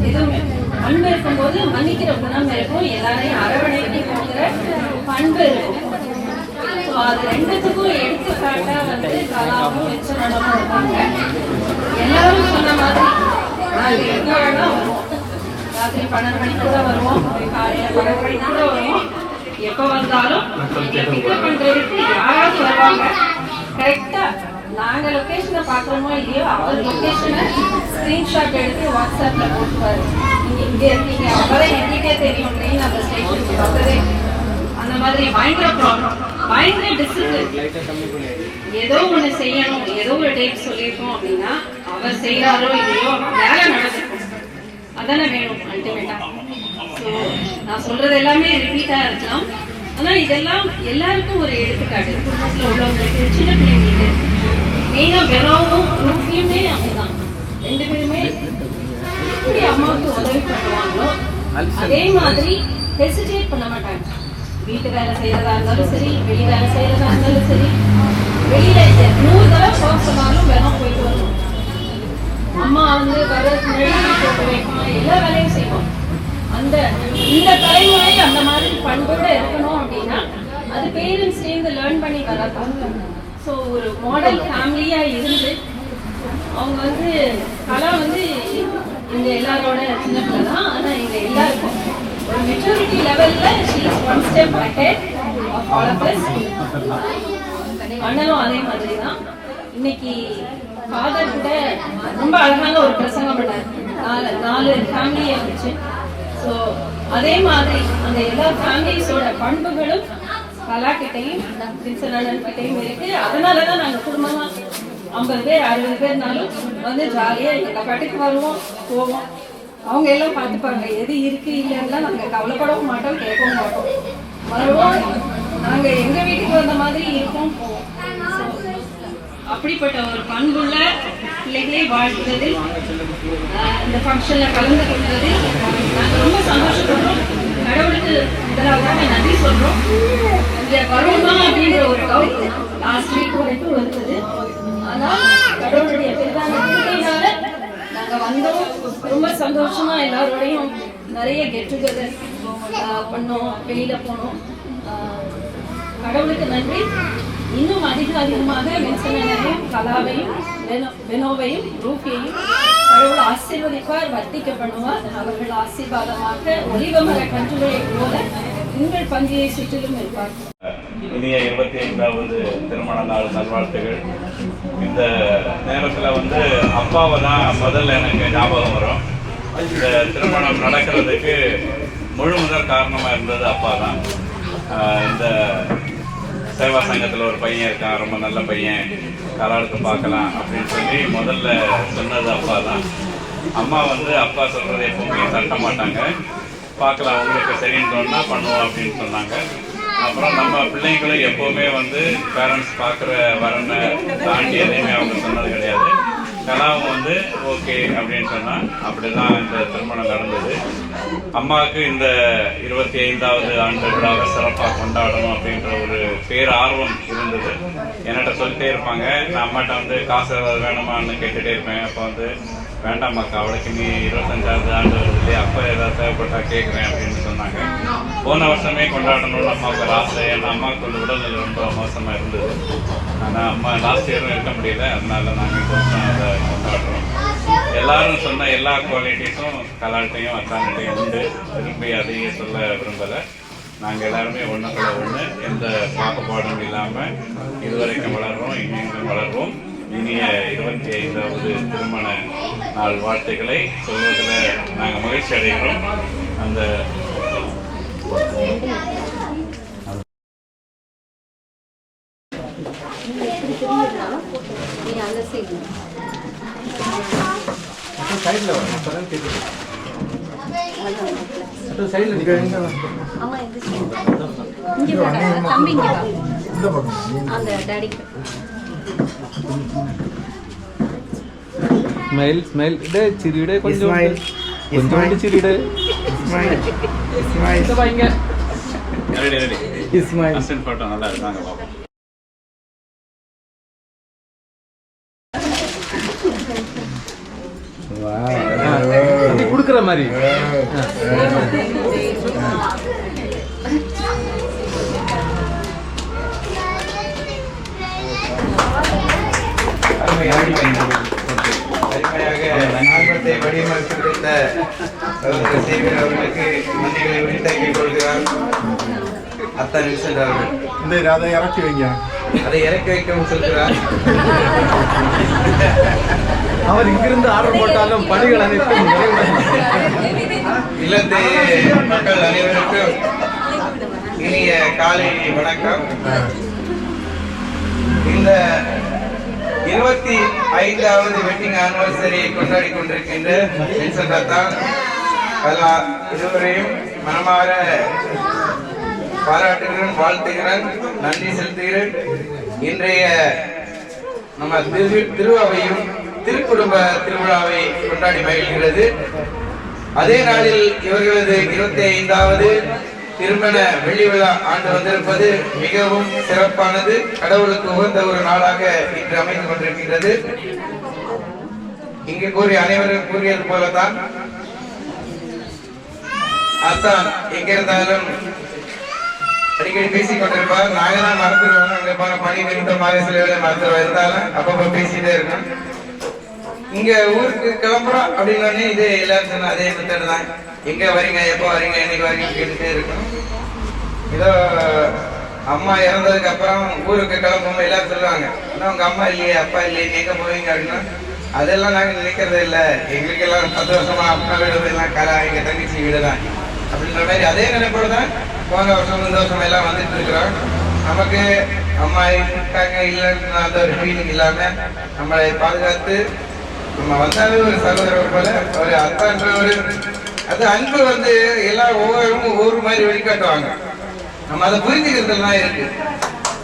எதுவுமே அன்பு இருக்கும்போது மன்னிக்கிற குணம் இருக்கும், எல்லாரையும் அரவணைத்து போகிற பண்பு இருக்கும். அது ரெண்டுத்துக்கும் எடுத்துக்காட்டா வந்து கலாவும் வெச்சனமும் இருப்பாங்க. எல்லாரும் சொன்ன மாதிரி நாங்க எங்க வேணா வருவோம், ராத்திரி 12 மணிக்கு தான் வருவோம், காலையில 12 மணிக்கு தான் வருவோம். எப்ப வந்தாலும் பிக்கப் பண்றதுக்கு யாராவது வருவாங்க. கரெக்டா நாங்க லொகேஷனை பாக்குறோமோ இல்லையோ அவர் லொகேஷனை ஸ்கிரீன்ஷாட் எடுத்து வாட்ஸ்அப்ல போட்டுவாரு. நீங்க இங்க இருக்கீங்க, அப்பதான் எங்களுக்கே தெரியும் ட்ரெயின் அந்த ஸ்டேஷனுக்கு வந்ததே. அந்த மாதிரி பயங்கர ப்ராப்ளம், பயங்கர டிசிப்ளின். ஏதோ ஒண்ணு செய்யணும், ஏதோ ஒரு டேட் சொல்லியிருக்கோம் அப்படின்னா அவர் செய்யறாரோ இல்லையோ வேலை நடக்கும். அதானே வேணும் அல்டிமேட்டா. ஸோ நான் சொல்றது எல்லாமே ரிப்பீட்டா இருக்கலாம், ஆனா இதெல்லாம் எல்லாருக்கும் ஒரு எடுத்துக்காட்டு. குடும்பத்துல உள்ளவங்களுக்கு, சின்ன பிள்ளைங்களுக்கு, மெயினா வெறும் ரூஃபியுமே அப்படிதான். 2 பேருமே எப்படி அம்மாவுக்கு உதவி பண்ணுவாங்களோ அதே மாதிரி ஹெசிடேட் பண்ண மாட்டாங்க. வீட்டு வேலை செய்யறதா இருந்தாலும் சரி, வெளி வேலை செய்யறதா இருந்தாலும் சரி, வெளியில 100 தடவை போக சொன்னாலும் வெறும் போயிட்டு வரணும். அம்மா வந்து வர்றதுக்கு முன்னாடி போட்டு வைக்கணும், எல்லா வேலையும் செய்வோம். இந்த தலைமுறை அந்த மாதிரி பண்போட இருக்கணும் அப்படின்னா அது பேரண்ட்ஸ் சேர்ந்து லேர்ன் பண்ணி வராது. ஸோ ஒரு மாடல் ஃபேமிலியா இருந்து அவங்க வந்து கலா வந்து எங்க எல்லாரோட சின்ன பிள்ளை தான், ஆனா எங்க எல்லாருக்கும் ஒரு மெச்சூரிட்டி லெவல்ல she is one step ahead of all of us. அண்ணனும் அதே மாதிரி தான். இன்னைக்கு ஃபாதர் கூட ரொம்ப அழகான ஒரு பிரசங்கம் பண்ணார், 4 ஃபேமிலியை வச்சு. ஸோ அதே மாதிரி அந்த எல்லா ஃபேமிலிஸோட பண்புகளும் கலாக்கிட்டையும் பிரின்சனன் கிட்டையும் இருக்கு. அதனாலதான் நாங்க குடும்பமா 50 பேர் 60 பேர்னாலும் வந்து ஜாலியா எங்க பாட்டுக்கு வருவோம், போவோம். அவங்க எல்லாம் பார்த்துப்பாங்க, எது இருக்கு இல்லைன்னா நாங்க கவலைப்படவும் மாட்டோம், கேட்கவும் மாட்டோம். வருவோம், நாங்க எங்க வீட்டுக்கு வந்த மாதிரி இருப்போம், போவோம். அப்படிப்பட்ட ஒரு பண்புள்ள பிள்ளைகளை வாழ்த்துறது, இந்த ஃபங்க்ஷன்ல கலந்து கொள்வது நாங்கள் ரொம்ப சந்தோஷப்படுறோம். கடவுளுக்கு முதலாவதாக நன்றி சொல்றோம். இங்க வருவோமா அப்படின்ற ஒரு டவுட் லாஸ்ட் வீக் வரைக்கும் இருந்தது. ஆனால் கடவுளுடைய பெரிதான கிருபையினால நாங்க வந்தோம். ரொம்ப சந்தோஷமா எல்லாரோடையும் நிறைய கெட் டுகெதர் பண்ணோம், வெளியில போனோம். கடவுளுக்கு நன்றி. இன்னும் அதிகமாக வின்சனையும் கலாவையும் பெனோவையும் ரூபியையும் கடவுள் ஆசீர்வதிப்பார், வர்த்திக்க பண்ணுவார். அவர்கள் ஆசீர்வாதமாக ஒலிவமர கன்றுகளை போல உங்கள் பந்தியை சுற்றிலும் இருப்பார். இனிய 25வது திருமண நாள் நல்வாழ்த்துகள். இந்த நேரத்தில் வந்து அப்பாவை தான் முதல்ல எனக்கு ஞாபகம் வரும். இந்த திருமணம் நடக்கிறதுக்கு முதல் காரணமாக இருந்தது அப்பா தான். இந்த சேவா சங்கத்தில் ஒரு பையன் இருக்கான், ரொம்ப நல்ல பையன், கலாடுத்து பார்க்கலாம் அப்படின்னு சொல்லி முதல்ல சொன்னது அப்பா தான். அம்மா வந்து அப்பா சொல்கிறத எப்பவுமே தட்ட மாட்டாங்க, பார்க்கலாம் உங்களுக்கு சரின்னு சொன்னால் பண்ணுவோம் அப்படின்னு சொன்னாங்க. அப்புறம் நம்ம பிள்ளைங்களும் எப்போவுமே வந்து பேரண்ட்ஸ் பார்க்குற வரனை தாண்டி எதையுமே அவங்க சொன்னது கிடையாது. கலாவும் வந்து ஓகே அப்படின்னு சொன்னால் அப்படி தான் இந்த திருமணம் நடந்தது. அம்மாவுக்கு இந்த 25வது ஆண்டு விழாவை சிறப்பாக கொண்டாடணும் அப்படின்ற ஒரு பேரார்வம் இருந்தது. என்கிட்ட சொல்லிட்டே இருப்பாங்க. நான் அம்மாட்ட வந்து காசு ஏதாவது வேணுமான்னு கேட்டுகிட்டே இருப்பேன். அப்போ வந்து வேண்டாமாக்கா, அவளுக்கு நீ 25வது ஆண்டு வருது இல்லையா, அப்போ ஏதாவது தேவைப்பட்டா கேட்குறேன் அப்படின்னு சொன்னாங்க. போன வருஷமே கொண்டாடணும்னு அம்மாவுக்கு ஒரு ஆசை. ஏன்னா அம்மாவுக்கு வந்து உடல்நிலை ரொம்ப மோசமாக இருந்தது. ஆனால் அம்மா லாஸ்ட் இயரும் இருக்க முடியல, அதனால நாங்கள் இந்த வருஷம் அதை கொண்டாடுறோம். எல்லாரும் சொன்ன எல்லா குவாலிட்டிஸும் கலாட்டையும் அத்தானிட்டையும் உண்டு. திரும்பி அதையே சொல்ல விரும்பலை. நாங்கள் எல்லாருமே ஒன்றுக்குள்ள ஒன்று, எந்த பாகுபாடும் இல்லாமல் இதுவரைக்கும் வளர்றோம், இனியும் வளர்வோம். இனிய 25வது திருமண நாள் வாழ்த்துக்களை சொல்வதில் நாங்கள் மகிழ்ச்சி அடைகிறோம். அந்த സ്മൈൽ സ്മൈൽ ചിരിയുടെ கொஞ்சம் ചിരിയുടെ சித்தப்பா இங்க போட்டோ நல்லா இருக்காங்க பாப்போம். கொடுக்குற மாதிரி ஆல்பத்தை வடிவமைத்திருந்த சேகர் அவர்களுக்கு நன்றிகளை உரித்தாக்கிக் கொள்கிறார். அத்தான் வில்சன் அவர்கள் இந்த அதை இறக்கி வைங்க. அதை இறக்கி வைக்கவும் சொல்கிறார். அவர் இங்கிருந்து ஆர்டர் போட்டாலும் பணிகள் அனைத்தும் இல்லத்தை மக்கள் அனைவருக்கும் இனிய காலை வணக்கம். இந்த 25வது வெட்டிங் ஆனிவர்சரியை கொண்டாடி கொண்டிருக்கின்ற வில்சன் அத்தான் இருவரையும் மனமாற பாராட்டுகிறேன், வாழ்த்துகிறேன், நன்றி செலுத்துகிறேன். இன்றைய நம்ம திருவாவையும் திருக்குடும்ப திருவிழாவை கொண்டாடி மகிழ்கிறது. அதே நாளில் இவர்களது 25வது திருமண வெள்ளி விழா ஆண்டு வந்திருப்பது மிகவும் சிறப்பானது. கடவுளுக்கு உகந்த ஒரு நாளாக இன்று அமைந்து கொண்டிருக்கின்றது. இங்கு கூறிய அனைவரும் கூறியது போலதான் அத்தான் எங்க இருந்தாலும் அடிக்கடி பேசிக் கொண்டிருப்பார். நாங்க தான் மறந்துடுவோம், அங்க போன பணி நிமித்தமாக சில வேலை மறந்துடுவோம். இருந்தாலும் அப்பப்ப பேசிட்டே இருக்கோம். இங்க ஊருக்கு கிளம்புறோம் அப்படின்னு இதே எல்லாரும் சொன்ன அதே மெத்தட் தான். எங்க வரீங்க, எப்போ வரீங்க, என்னைக்கு வரீங்க கேட்டுட்டே இருக்கோம். இதோ அம்மா இறந்ததுக்கு அப்புறம் ஊருக்கு கிளம்பும் எல்லாரும் சொல்லுவாங்க, இன்னும் உங்க அம்மா இல்லையே அப்பா இல்லையே எங்க போவீங்க அப்படின்னா அதெல்லாம் நாங்க நினைக்கிறதே இல்லை. எங்களுக்கு எல்லாம் 10 வருஷமா அப்பா வீடு எல்லாம் எங்க தங்கச்சி வீடு தான் அப்படின்ற மாதிரி அதே நினைப்போடு தான் போன வருஷம் இந்த வருஷம் எல்லாம் வந்துட்டு இருக்கிறோம். நமக்கு அம்மா இருக்காங்க இல்லைன்னு அந்த ஒரு ஃபீலிங் இல்லாம நம்மளை பாதுகாத்து நம்ம வந்தாலே ஒரு சகோதரர் போல ஒரு அத்தான்ற ஒரு அது அன்பு எல்லாம் ஒவ்வொரு மாதிரி வெளிக்காட்டுவாங்க. நம்ம அதை புரிஞ்சுக்கிறதுலாம் இருக்கு.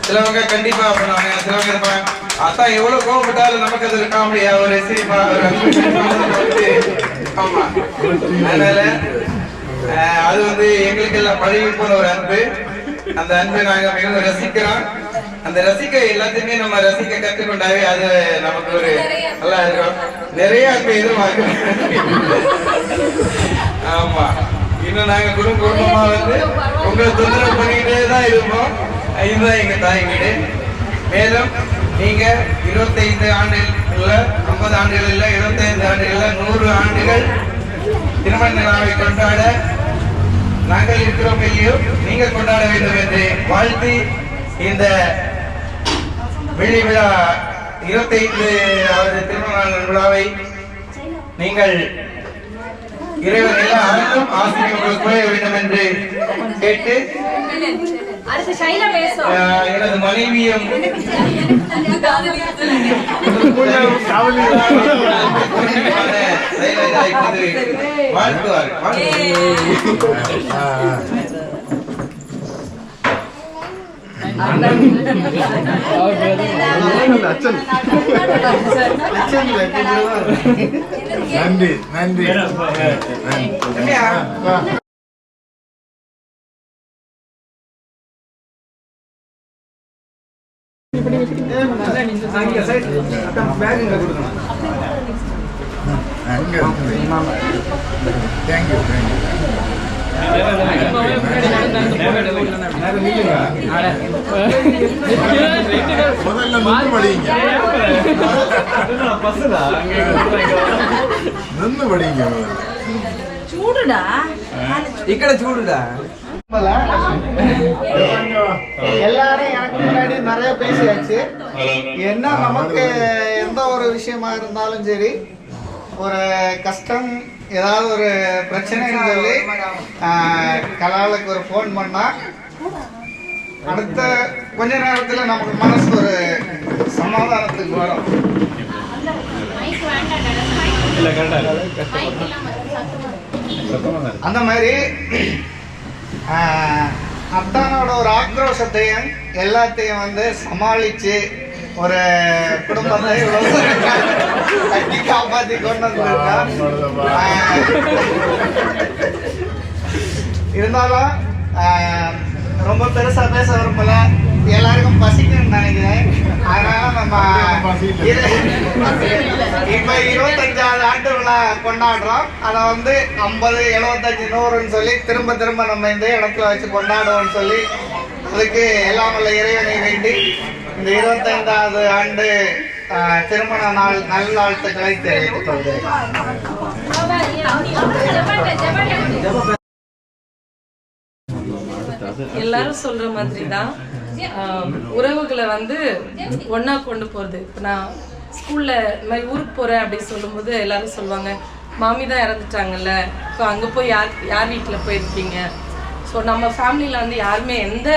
சிலவங்க கண்டிப்பா பண்ணுவாங்க, சிலவங்க இருப்பாங்க அத்தா எவ்வளவு கோவப்பட்டாலும் நமக்கு அது காமெடியா ஒரு சிரிப்பா ஒரு அன்பு. ஆமா, அதனால அது எங்களுக்கு எல்லாம் பழகி போன ஒரு அன்பு. அந்த அன்பை நாங்க மிகவும் ரசிக்கிறோம். அந்த ரசிக்க எல்லாத்தையுமே நம்ம ரசிக்க கற்றுக்கொண்டாவே அது நமக்கு ஒரு நல்லா இருக்கும். நிறைய அன்பை எதிர்பார்க்கிறோம். ஆமா, இன்னும் நாங்க குடும்பமா உங்களை தொந்தரவு பண்ணிக்கிட்டே தான் இருப்போம். இதுதான் எங்க தாய் வீடு. மேலும் நீங்க 25 ஆண்டுகள் 50 ஆண்டுகள் இல்ல 25 ஆண்டுகள் 100 ஆண்டுகள் திருமண விழாவை கொண்டாட நாங்கள் இருக்கிறோம் இல்லையோ நீங்க கொண்டாட வேண்டும் என்று வாழ்த்தி இந்த வெள்ளி விழா 25வது திருமண விழாவை நீங்கள் இறைவன் எல்லாம் அனைத்தும் ஆசிரியர்களுக்கு குறைய வேண்டும் என்று கேட்டு எனது மனைவியும் வாழ்த்துவார். நன்றி நன்றி. தேங்க்யூ முதல்ல நின்று படிங்க, நின்று படிங்க. చూడుడా ఇక్కడ చూడుடா. எல்லாரும் எனக்கு முன்னாடி நிறைய பேசியாச்சு. என்ன நமக்கு எந்த ஒரு விஷயமா இருந்தாலும் சரி, ஒரு கஷ்டம் ஏதாவது ஒரு பிரச்சனைன்னு சொல்லி கலாலுக்கு ஒரு ஃபோன் பண்ணா அடுத்த கொஞ்ச நேரத்தில் நமக்கு மனசு ஒரு சமாதானத்துக்கு வரும். அந்த மாதிரி அத்தானோட ஒரு ஆக்ரோஷத்தையும் எல்லாத்தையும் சமாளிச்சு ஒரு குடும்பத்தை கட்டி காப்பாத்தி கொண்டு வந்திருக்கா. இருந்தாலும் ரொம்ப பெருசா பேச விரும்பல, எல்லாருக்கும் பசிக்குன்னு நினைக்கிறேன். அதனால நம்ம இப்ப 25வது ஆண்டு விழா கொண்டாடுறோம். அதை 50, 75, 100ன்னு சொல்லி திரும்ப திரும்ப நம்ம இந்த இடத்துல வச்சு கொண்டாடுவோம்னு சொல்லி அதுக்கு எல்லாம் உள்ள இறைவனை வேண்டி இந்த 25வது ஆண்டு திருமண நாள் நல்வாழ்த்துக்களை தெரிவித்துக் கொள்கிறேன். எல்லாரும் சொல்ற மாதிரி தான் உறவுகளை ஒன்னா கொண்டு போறது. இப்போ நான் ஸ்கூல்ல இந்த மாதிரி ஊருக்கு போறேன் அப்படின்னு சொல்லும்போது எல்லாரும் சொல்லுவாங்க, மாமி தான் இறந்துட்டாங்கல்ல, ஸோ அங்கே போய் யார் வீட்டில் போயிருக்கீங்க. ஸோ நம்ம ஃபேமிலியில் யாருமே எந்த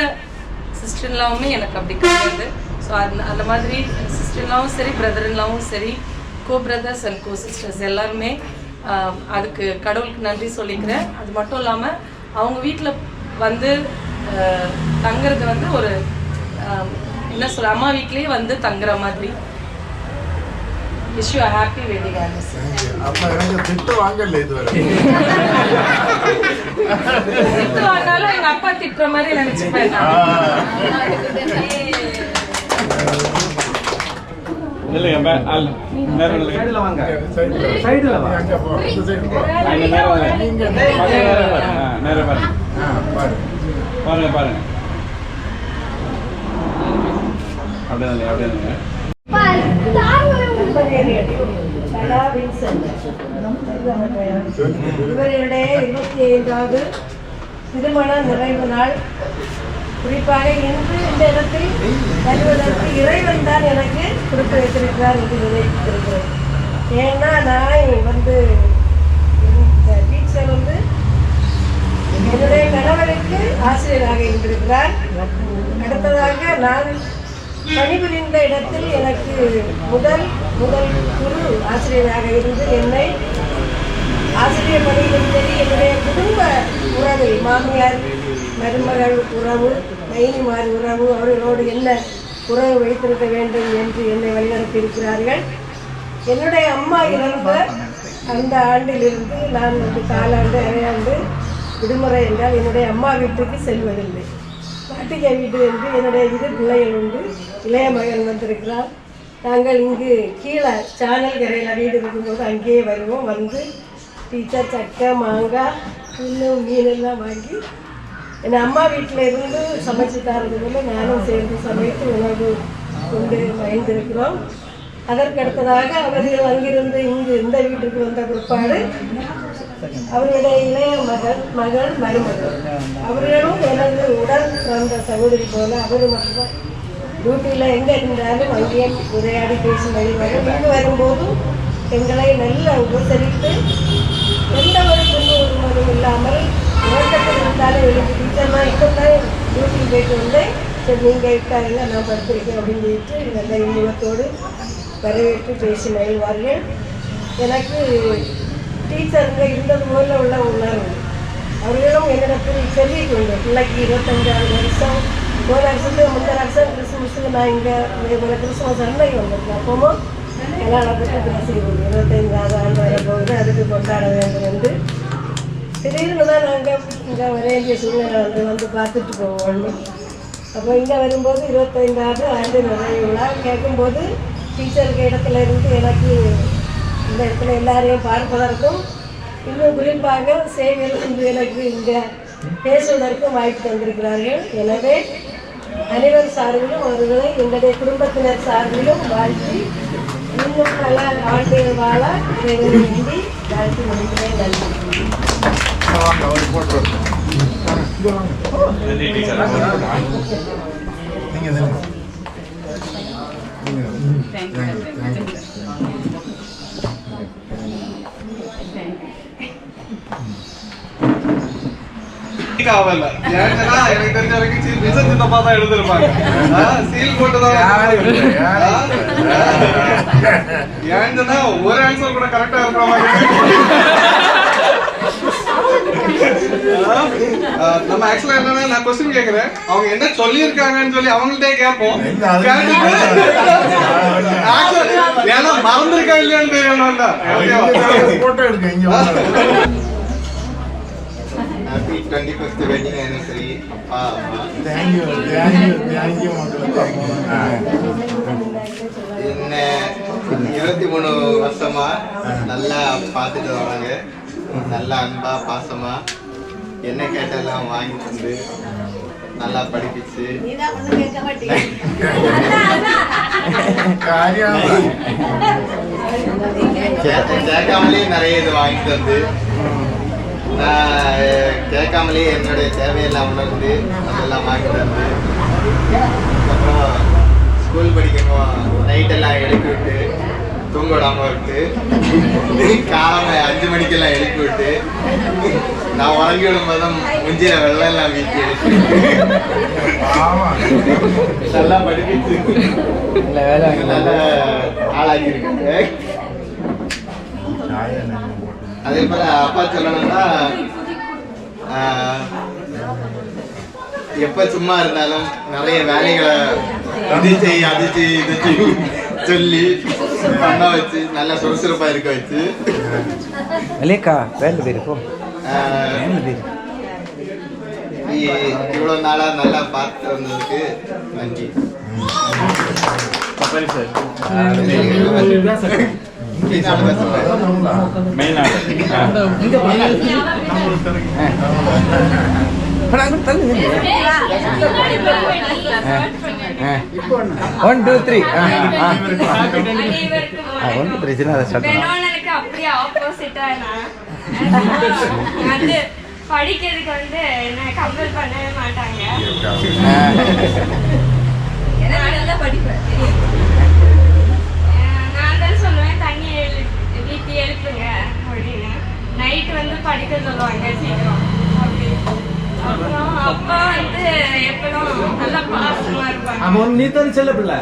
சிஸ்டர்லாவுமே எனக்கு அப்படி கிடையாது. ஸோ அந்த மாதிரி சிஸ்டர்லாவும் சரி, பிரதர்லாவும் சரி, கோ பிரதர்ஸ் அண்ட் கோ சிஸ்டர்ஸ் எல்லாருமே அதுக்கு கடவுளுக்கு நன்றி சொல்லிக்கிறேன். அது மட்டும் இல்லாமல் அவங்க வீட்டில் தங்குறது ஒரு என்ன சொல்ல, அம்மா வீட்லேயே தங்குற மாதிரி. Wish you happy wedding anniversary. அப்ப எனக்கு திட்டு வாங்கல இதுவரை. திட்டு வாங்கினாலும் எங்க அப்பா திட்டுற மாதிரி நினைச்சுப்பேன். பாருங்க அப்படியே இவர்களுடைய 25வது திருமண நிறைவு நாள். குறிப்பாக இன்று இந்த இடத்தில் வருவதற்கு இறைவன் தான் எனக்கு கொடுத்து வைத்திருக்கிறார் என்று நினைத்திருக்கிறேன். ஏன்னா நான் டீச்சர் என்னுடைய கணவருக்கு ஆசிரியராக இருந்திருக்கிறார். அடுத்ததாக நான் பணிபுரிந்த இடத்தில் எனக்கு முதல் குரு ஆசிரியராக இருந்து என்னை ஆசிரியர் பணியிலும் சரி, என்னுடைய குடும்ப உறவு, மாமியார் மருமகள் உறவு, மைனிமார் உறவு, அவர்களோடு என்ன உறவு வைத்திருக்க வேண்டும் என்று என்னை வழிநடத்தியிருக்கிறார்கள். என்னுடைய அம்மா இறந்த அந்த ஆண்டிலிருந்து நான் காலாண்டு அரையாண்டு விடுமுறை என்றால் என்னுடைய அம்மா வீட்டுக்கு செல்வதில்லை. பாட்டிகை வீடு என்று என்னுடைய 2 பிள்ளைகள் உண்டு. இளைய மகன் வந்திருக்கிறார். நாங்கள் இங்கு கீழே சானல் கரையில் வீடு இருக்கும்போது அங்கேயே வருவோம். டீச்சர் சக்கை, மாங்காய், இன்னும் மீனெல்லாம் வாங்கி என் அம்மா வீட்டில் இருந்து சமைச்சு தரதுக்குள்ள நானும் சேர்ந்து சமைத்து உணவு கொண்டு மகிழ்ந்திருக்கிறோம். அதற்கு அடுத்ததாக அவர்கள் அங்கிருந்து இங்கு இந்த வீட்டுக்கு வந்த பிற்பாடு அவருடைய இளைய மகள் மருமகள் அவர்களும் எனது உடன் வந்த சகோதரி போல அவரு மட்டும் டியூட்டியில் எங்கே இருந்தாலும் அங்கேயே உரையாடி பேசி மகிழ்வார்கள். இங்கு வரும்போதும் எங்களை நல்ல உபசரித்து எந்த ஒரு துன்புறுத்தலும் இல்லாமல் உறக்கத்தில் இருந்தாலும் எழுதி டீச்சர்லாம் இப்போ தான் டியூட்டிக்கு போயிட்டு வந்தேன், சரி நீங்கள் இருக்காருங்க நான் படுத்திருக்கேன் அப்படின்னு சொல்லிட்டு நல்ல இன்பத்தோடு வரவேற்று பேசி மகிழ்வார்கள். எனக்கு டீச்சருங்க இருந்தது போல உள்ள உணர்வு அவர்களும் என்னிடத்தில் சொல்லிட்டு உண்டு. பிள்ளைக்கு 25வது வருஷம், ஒரு வருஷத்துக்கு முந்தின வருஷம் கிறிஸ்துமஸுக்கு நான் இங்கே கிறிஸ்துமஸ் அன்னைக்கு வந்திருக்கேன். அப்பவும் கல்யாணத்துக்கு பேசிடுவோம் 25வது ஆண்டு வரப்போகுது, அதுக்கு கொண்டாட வேண்டும் என்று. திடீர்னு தான் நாங்கள் இங்கே வர வேண்டிய சூழ்நிலை வந்து பார்த்துட்டு போவோம். அப்போ இங்கே வரும்போது 25வது ஆண்டு நிறைவு விழா கேட்கும்போது டீச்சருக்கு இடத்துல இருந்து எனக்கு இந்த இடத்துல எல்லாரையும் பார்ப்பதற்கும் இன்னும் குறிப்பாக சேவையில் இன்று எனக்கு இங்கே பேசுவதற்கும் வாய்ப்பு தந்திருக்கிறார்கள். எனவே அனைவர் சார்பிலும் அவர்களை எங்களுடைய குடும்பத்தினர் சார்பிலும் வாழ்த்தி இன்னும் பல ஆண்டுகள் வாழ வேண்டி வாழ்த்து முடிக்கிறேன். நன்றி. எனக்கு தெரிஞ்ச வரைக்கும் விசன் சின்னப்பா தான் எழுதிருப்பாங்க. சீல் போட்டுதான் ஏன்னா ஒரு ஆன்சர் கூட கரெக்டா இருக்கிற மாதிரி. நம்ம ஆக்சுவலா என்னன்னா நான் கொஸ்டின் கேக்குறேன், அவங்க என்ன சொல்லியிருக்காங்கன்னு சொல்லி அவங்கள்ட்டே கேட்போம். ஏன்னா மறந்துருக்கா இல்லையான்னு தெரியணும்ல. 25th வெட்டிங் ஆனிவர்சரி அப்பா அம்மா. தேங்க்யூ என்ன 23 வருஷமா நல்லா பார்த்துட்டு வராங்க. நல்லா அன்பா பாசமா என்ன கேட்டாலும் வாங்கி தந்து நல்லா படிப்பிச்சு கேட்காமலே நிறைய இது வாங்கி தந்து நான் கேட்காமலே என்னுடைய தேவையெல்லாம் உணர்ந்து அதெல்லாம் வாங்கி தந்து அப்புறம் ஸ்கூல் படிக்கணும் நைட்டெல்லாம் எழுப்பி விட்டு தூங்க விடாம விட்டு காலை 5 மணிக்கெல்லாம் எழுப்பி விட்டு நான் உறங்கி விடும்போதும் முஞ்சில வெள்ளம் எல்லாம் வீட்டி எடுத்து நல்லா படிப்பிச்சு நல்ல ஆளாக்கி இருக்காங்க. அதே போல அப்பா சொல்லணும்னா எப்ப சும்மா இருந்தாலும் நிறைய வேலைகளை இது செய் அது செய் இது செய் சொல்லி பண்ண வச்சு நல்லா சுறுசுறுப்பா இருக்க வச்சு இவ்வளவு நாளா நல்லா பார்த்து வந்ததுக்கு நன்றி. அப்படியே ஆப்போசிட்டா படிக்கிறதுக்கு வந்து என்ன கம்பல் பண்ணவே மாட்டாங்க. நல்லா படிப்பேன். நான் தான் சொல்லுவேன் தண்ணி வீட்டு எழுப்புங்க அப்படின்னு. நைட்டு வந்து படிக்க சொல்லுவாங்க சீக்கிரம் அப்படி. அப்புறம் அப்பா வந்து எப்பவும் நல்லா பாசமா இருப்பாங்க. நீ தான் செல்ல பிள்ளை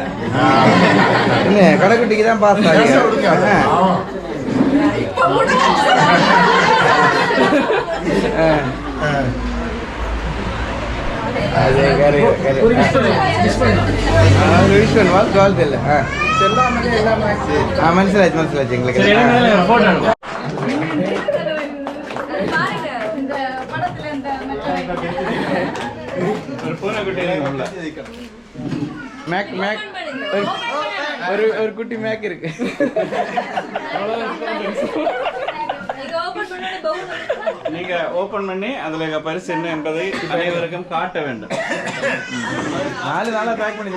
கடைக்குட்டிக்கு தான் பாஸ் മനസ്സിലാച്ചു എங்களுக்கு ஒரு குட்டி மேக் இருக்கு. நீங்க ஓபன் பண்ணி அதுல பரிசு என்ன என்பதை அனைவருக்கும் காட்ட வேண்டும். 4 நாளா பேக் பண்ணி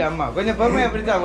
அம்மா கொஞ்சம் பொறுமையா பிடிச்சா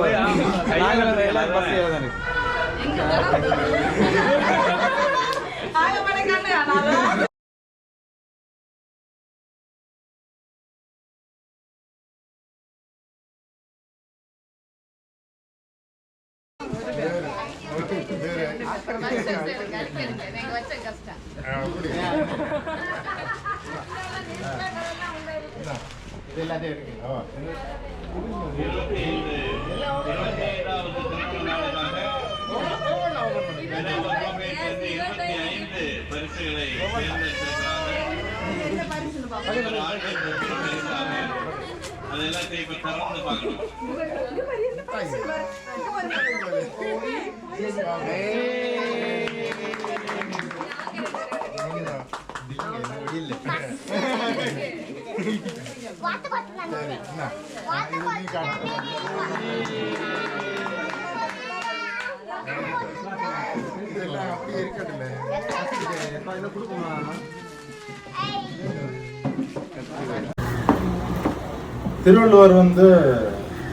திருவள்ளுவர் வந்து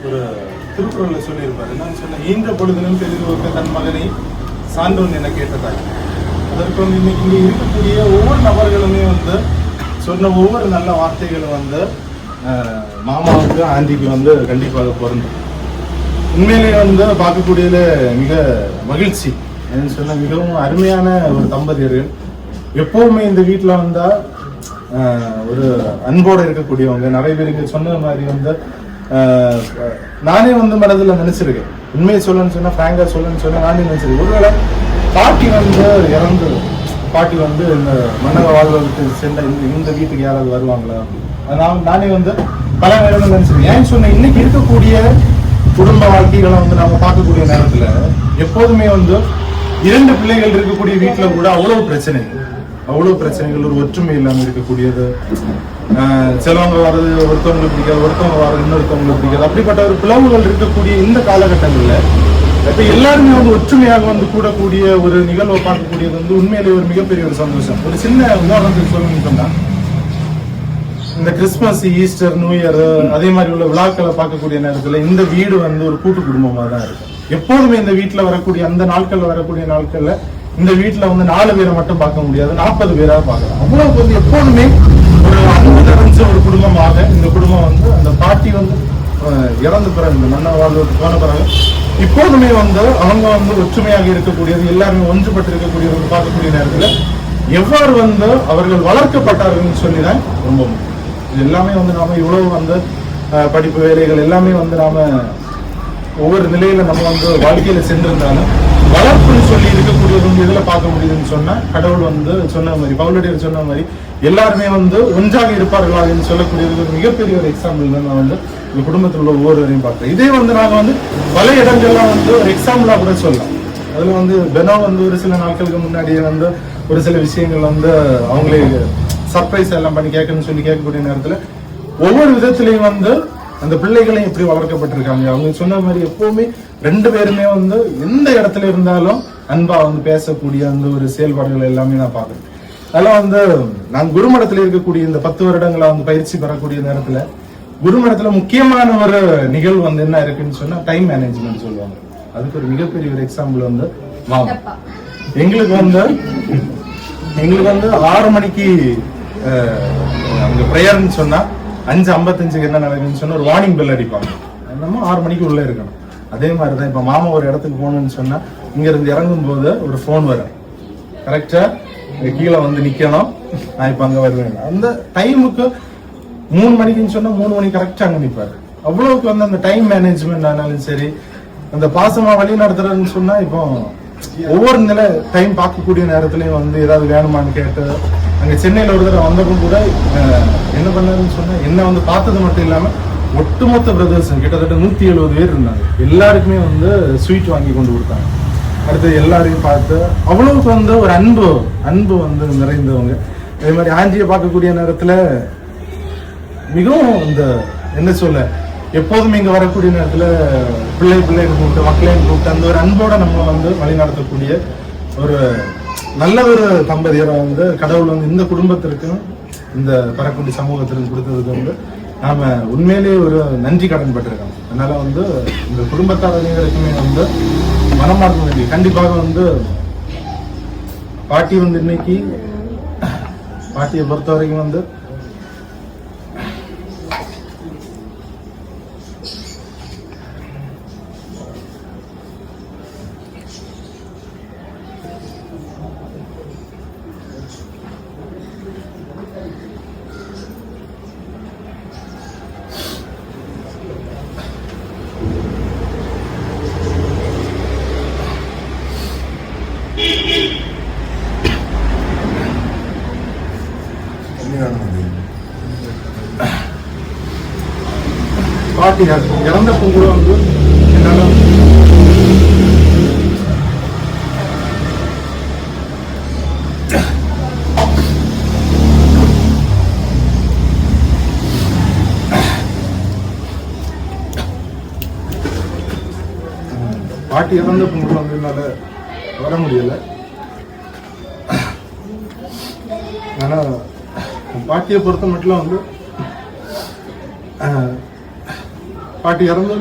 ஒரு திருக்குறள்ல சொல்லியிருப்பார். என்னன்னு சொன்ன ஈன்ற பொழுதிலும் பெரிதுவர்க்க தன் மகனை சான்றோன் என கேட்டதாய். அதற்கு வந்து இன்னைக்கு இங்கே இருக்கக்கூடிய ஒவ்வொரு நபர்களுமே வந்து சொன்ன ஒவ்வொரு நல்ல வார்த்தைகளும் வந்து மாமாவுக்கு ஆண்டிக்கு வந்து கண்டிப்பாக பொருந்தும். உண்மையிலேயே வந்து பார்க்கக்கூடியதுல மிக மகிழ்ச்சி. என்னன்னு சொன்ன மிகவும் அருமையான ஒரு தம்பதியர்கள். எப்பவுமே இந்த வீட்டில் வந்தால் ஒரு அன்போடு இருக்கக்கூடியவங்க. நிறைய பேருக்கு சொன்ன மாதிரி வந்து நானே வந்து மனதில் நினைச்சிருக்கேன். உண்மையை சொல்லணும்னு சொன்னா ஃப்ராங்கா சொல்லணும்னு சொன்னா நானே நினைச்சிருக்கேன். ஒருவேளை பாட்டி வந்து இறந்து பாட்டி வந்து இந்த மன்னக வாழ்வதற்கு சென்ற இந்த வீட்டுக்கு யாராவது வருவாங்களா? நானே வந்து பல நேரங்கள் நினைச்சிருக்கேன். ஏன்னு சொன்ன இன்னைக்கு இருக்கக்கூடிய குடும்ப வாழ்க்கைகளை வந்து நம்ம பார்க்கக்கூடிய நேரத்துல எப்போதுமே வந்து 2 பிள்ளைகள் இருக்கக்கூடிய வீட்டுல கூட அவ்வளவு பிரச்சனைகள், ஒரு ஒற்றுமை இல்லாம இருக்கக்கூடியது. சிலவங்க வர்றது ஒருத்தவங்களுக்கு பிடிக்காது, ஒருத்தவங்க வர்றது இன்னொருத்தவங்களுக்கு பிடிக்காது. அப்படிப்பட்ட ஒரு பிளவுகள் இருக்கக்கூடிய இந்த காலகட்டங்கள்ல இப்ப எல்லாருமே வந்து ஒற்றுமையாக வந்து கூடக்கூடிய ஒரு நிகழ்வை பார்க்கக்கூடியது வந்து உண்மையிலேயே ஒரு மிகப்பெரிய ஒரு சந்தோஷம். ஒரு சின்ன உதாரணத்துக்கு சொல்லணும்னு சொன்னா, இந்த கிறிஸ்துமஸ், ஈஸ்டர், நியூ இயர் அதே மாதிரி உள்ள விழாக்களை பார்க்கக்கூடிய நேரத்துல இந்த வீடு வந்து ஒரு கூட்டு குடும்பமா தான் இருக்கும். எப்போதுமே இந்த வீட்டுல வரக்கூடிய அந்த நாட்கள்ல இந்த வீட்டுல வந்து 4 பேரை மட்டும் பார்க்க முடியாது, 40 பேரா பார்க்கலாம். அவ்வளவு வந்து எப்போதுமே ஒரு அன்பு நிறைஞ்ச ஒரு குடும்பமாக இந்த குடும்பம் வந்து அந்த பாட்டி வந்து இறந்து பிறகு இந்த மன்ன வாழ்வுக்கு போன பிறகு இப்போதுமே வந்து அவங்க வந்து ஒற்றுமையாக இருக்கக்கூடியது, எல்லாருமே ஒன்றுபட்டு இருக்கக்கூடியது பார்க்கக்கூடிய நேரத்துல எவ்வாறு வந்து அவர்கள் வளர்க்கப்பட்டார்கள் சொல்லிதான் ரொம்ப முக்கியம். இது எல்லாமே வந்து நாம இவ்வளவு வந்து படிப்பு வேலைகள் எல்லாமே வந்து நாம ஒவ்வொரு நிலையில நம்ம வந்து வாழ்க்கையில சென்றிருந்தாலும் வளர்ப்புன்னு சொல்லி இருக்கக்கூடியது வந்து இதுல பார்க்க முடியுதுன்னு சொன்னா, கடவுள் வந்து சொன்ன மாதிரி, பவுலடியர் சொன்ன மாதிரி எல்லாருமே வந்து ஒன்றாக இருப்பார்களா என்று சொல்லக்கூடியது ஒரு மிகப்பெரிய ஒரு எக்ஸாம்பிள் தான் நான் வந்து இந்த குடும்பத்தில் உள்ள ஒவ்வொருவரையும் பார்க்கிறேன். இதே வந்து நாங்க வந்து பல இடங்கள்லாம் வந்து ஒரு எக்ஸாம்பிளா கூட சொல்லலாம். அதுல வந்து பெனோ வந்து ஒரு சில நாட்களுக்கு முன்னாடியே வந்து ஒரு சில விஷயங்கள் வந்து அவங்களே சர்ப்ரைஸ் எல்லாம் பண்ணி கேட்கக்கூடிய நேரத்துல ஒவ்வொரு விதத்திலையும் வந்து அந்த பிள்ளைகளையும் எப்படி வளர்க்கப்பட்டிருக்காங்க. அவங்க சொன்ன மாதிரி எப்பவுமே 2 பேருமே வந்து எந்த இடத்துல இருந்தாலும் அன்பா வந்து பேசக்கூடிய அந்த ஒரு செயல்பாடுகள் எல்லாமே நான் பாக்குறேன். அதெல்லாம் வந்து நான் குருமடத்துல இருக்கக்கூடிய இந்த 10 வருடங்களா வந்து பயிற்சி பெறக்கூடிய நேரத்துல குருமடத்துல முக்கியமான ஒரு நிகழ்வு வந்து என்ன இருக்குன்னு சொன்னா டைம் மேனேஜ்மெண்ட் சொல்லுவாங்க. அதுக்கு ஒரு மிகப்பெரிய ஒரு எக்ஸாம்பிள் வந்து மாமா. எங்களுக்கு வந்து 6 மணிக்கு அங்க பிரேயர்னு சொன்னா 5:55 என்ன நடக்குதுன்னு சொன்னா ஒரு வார்னிங் பெல் அடிப்பாங்க. நம்ம 6 மணிக்கு உள்ள இருக்கணும். அதே மாதிரிதான் இப்ப மாமா ஒரு இடத்துக்கு போகணும்னு சொன்னா இங்க இருந்து இறங்கும் போது ஒரு போன் வரும், கரெக்டா கீழே வந்து நிக்கணும், நான் இப்ப அங்க வருவேன். அந்த டைமுக்கு 3 மணிக்குன்னு சொன்னா 3 மணிக்கு கரெக்டா அங்க நிப்பாரு. அவ்வளவுக்கு வந்து அந்த டைம் மேனேஜ்மெண்ட் ஆனாலும் சரி, அந்த பாசமா வழி நடத்துறதுன்னு சொன்னா இப்போ ஒவ்வொரு நிலை டைம் பார்க்கக்கூடிய நேரத்துலயும் வந்து ஏதாவது வேணுமான்னு கேட்டு அங்க சென்னையில ஒரு தடவை வந்தப்பவும் கூட என்ன பண்ணாருன்னு சொன்னா என்ன வந்து பார்த்தது மட்டும் இல்லாம ஒட்டுமொத்த பிரதர்ஸ் கிட்டத்தட்ட 170 பேர் இருந்தாங்க. எல்லாருக்குமே வந்து ஸ்வீட் வாங்கி கொண்டு கொடுத்தாங்க. அடுத்து எல்லாரையும் பார்த்து அவ்வளவுக்கு வந்து ஒரு அன்பு வந்து நிறைந்தவங்க. அதே மாதிரி ஆஞ்சியை பார்க்கக்கூடிய நேரத்துல மிகவும் இந்த என்ன சொல்ல எப்போதுமே இங்க வரக்கூடிய நேரத்துல பிள்ளைங்க கூப்பிட்டு மக்களையும் கூப்பிட்டு அந்த ஒரு அன்போட நம்ம வந்து வழி நடத்தக்கூடிய ஒரு நல்ல ஒரு தம்பதியரை வந்து கடவுள் வந்து இந்த குடும்பத்திற்கும் இந்த பரக்குடி சமூகத்திற்கும் கொடுத்ததுக்கு வந்து நாம உண்மையிலேயே ஒரு நன்றி கடன் பட்டிருக்கோம். அதனால வந்து இந்த குடும்பத்தார் அனைவருக்குமே வந்து மனமாற்ற வேண்டிய கண்டிப்பாக வந்து பாட்டி வந்து இன்னைக்கு பாட்டியை பொறுத்த வரைக்கும் வந்து பாட்டி இறந்தப்போ கூட வந்து என்னால பாட்டி இறந்தப்போ கூட வந்து என்னால வர முடியல. ஆனா பாட்டியை பொறுத்த மட்டும் வந்து பாட்டி இறந்து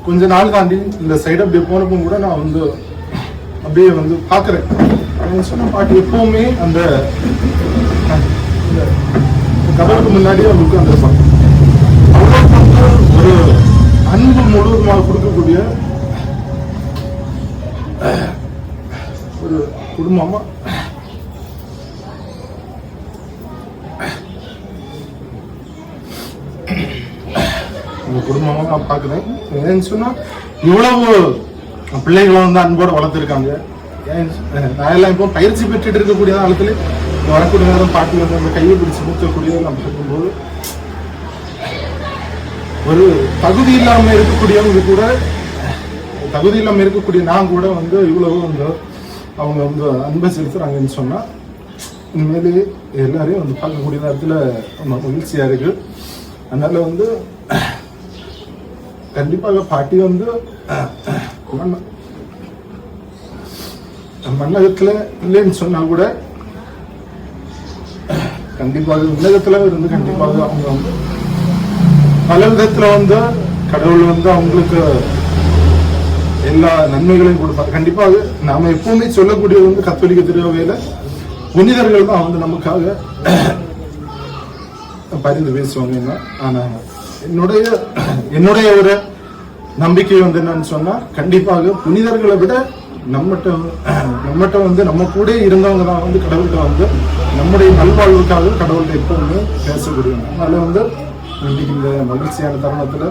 கொஞ்ச நாள் தாண்டி இந்த சைடு அப்படியே போனப்போ கூட நான் வந்து அப்படியே வந்து பாக்குறேன். சொன்ன பாட்டி எப்பவுமே அந்த கதவுக்கு முன்னாடியே வந்து உட்கார்ந்துருப்பாங்க. ஒரு அன்பு முழுவதுமாக கொடுக்கக்கூடிய ஒரு குடும்பமா குடும்பமா நான் பாக்குறேன். ஏன்னு சொன்னா இவ்வளவு பிள்ளைகளை வந்து அன்போடு வளர்த்துருக்காங்க. நான் எல்லாம் இப்போ பயிற்சி பெற்றுட்டு இருக்கக்கூடிய காலத்துல வரக்கூடிய நேரம் பாட்டி வந்து அந்த கையை பிடிச்சு மூக்கக்கூடிய நம்ம இருக்கும்போது ஒரு தகுதி இல்லாமல் இருக்கக்கூடியவங்க கூட, தகுதி இல்லாமல் இருக்கக்கூடிய நான் கூட வந்து இவ்வளவு வந்து அவங்க வந்து அன்பை செலுத்துறாங்கன்னு சொன்னா உண்மையிலேயே எல்லாரையும் வந்து பார்க்கக்கூடிய நேரத்தில் மகிழ்ச்சியா இருக்கு. அதனால வந்து கண்டிப்பாக பாட்டி வந்து மன்னகத்துல இல்லைன்னு சொன்னா கூட கண்டிப்பாக உலகத்துல இருந்து கண்டிப்பாக அவங்க வந்து பல விதத்துல வந்து கடவுள் வந்து அவங்களுக்கு எல்லா நன்மைகளையும் கொடுப்பார். கண்டிப்பாக நாம எப்பவுமே சொல்லக்கூடியது வந்து கத்தோலிக்க திருவையில புனிதர்கள் தான் வந்து நமக்காக பரிந்து பேசுவாங்க. ஆனா என்னுடைய ஒரு நம்பிக்கை வந்து என்னன்னு சொன்னா கண்டிப்பாக புனிதர்களை விட நம்மகிட்ட வந்து நம்ம கூட இருந்தவங்க தான் வந்து கடவுள்கிட்ட வந்து நம்முடைய நல்வாழ்வுக்காக கடவுள்கிட்ட எப்பவுமே பேசக்கூடியவங்க. அதனால வந்து இன்னைக்கு இந்த மகிழ்ச்சியான தருணத்துல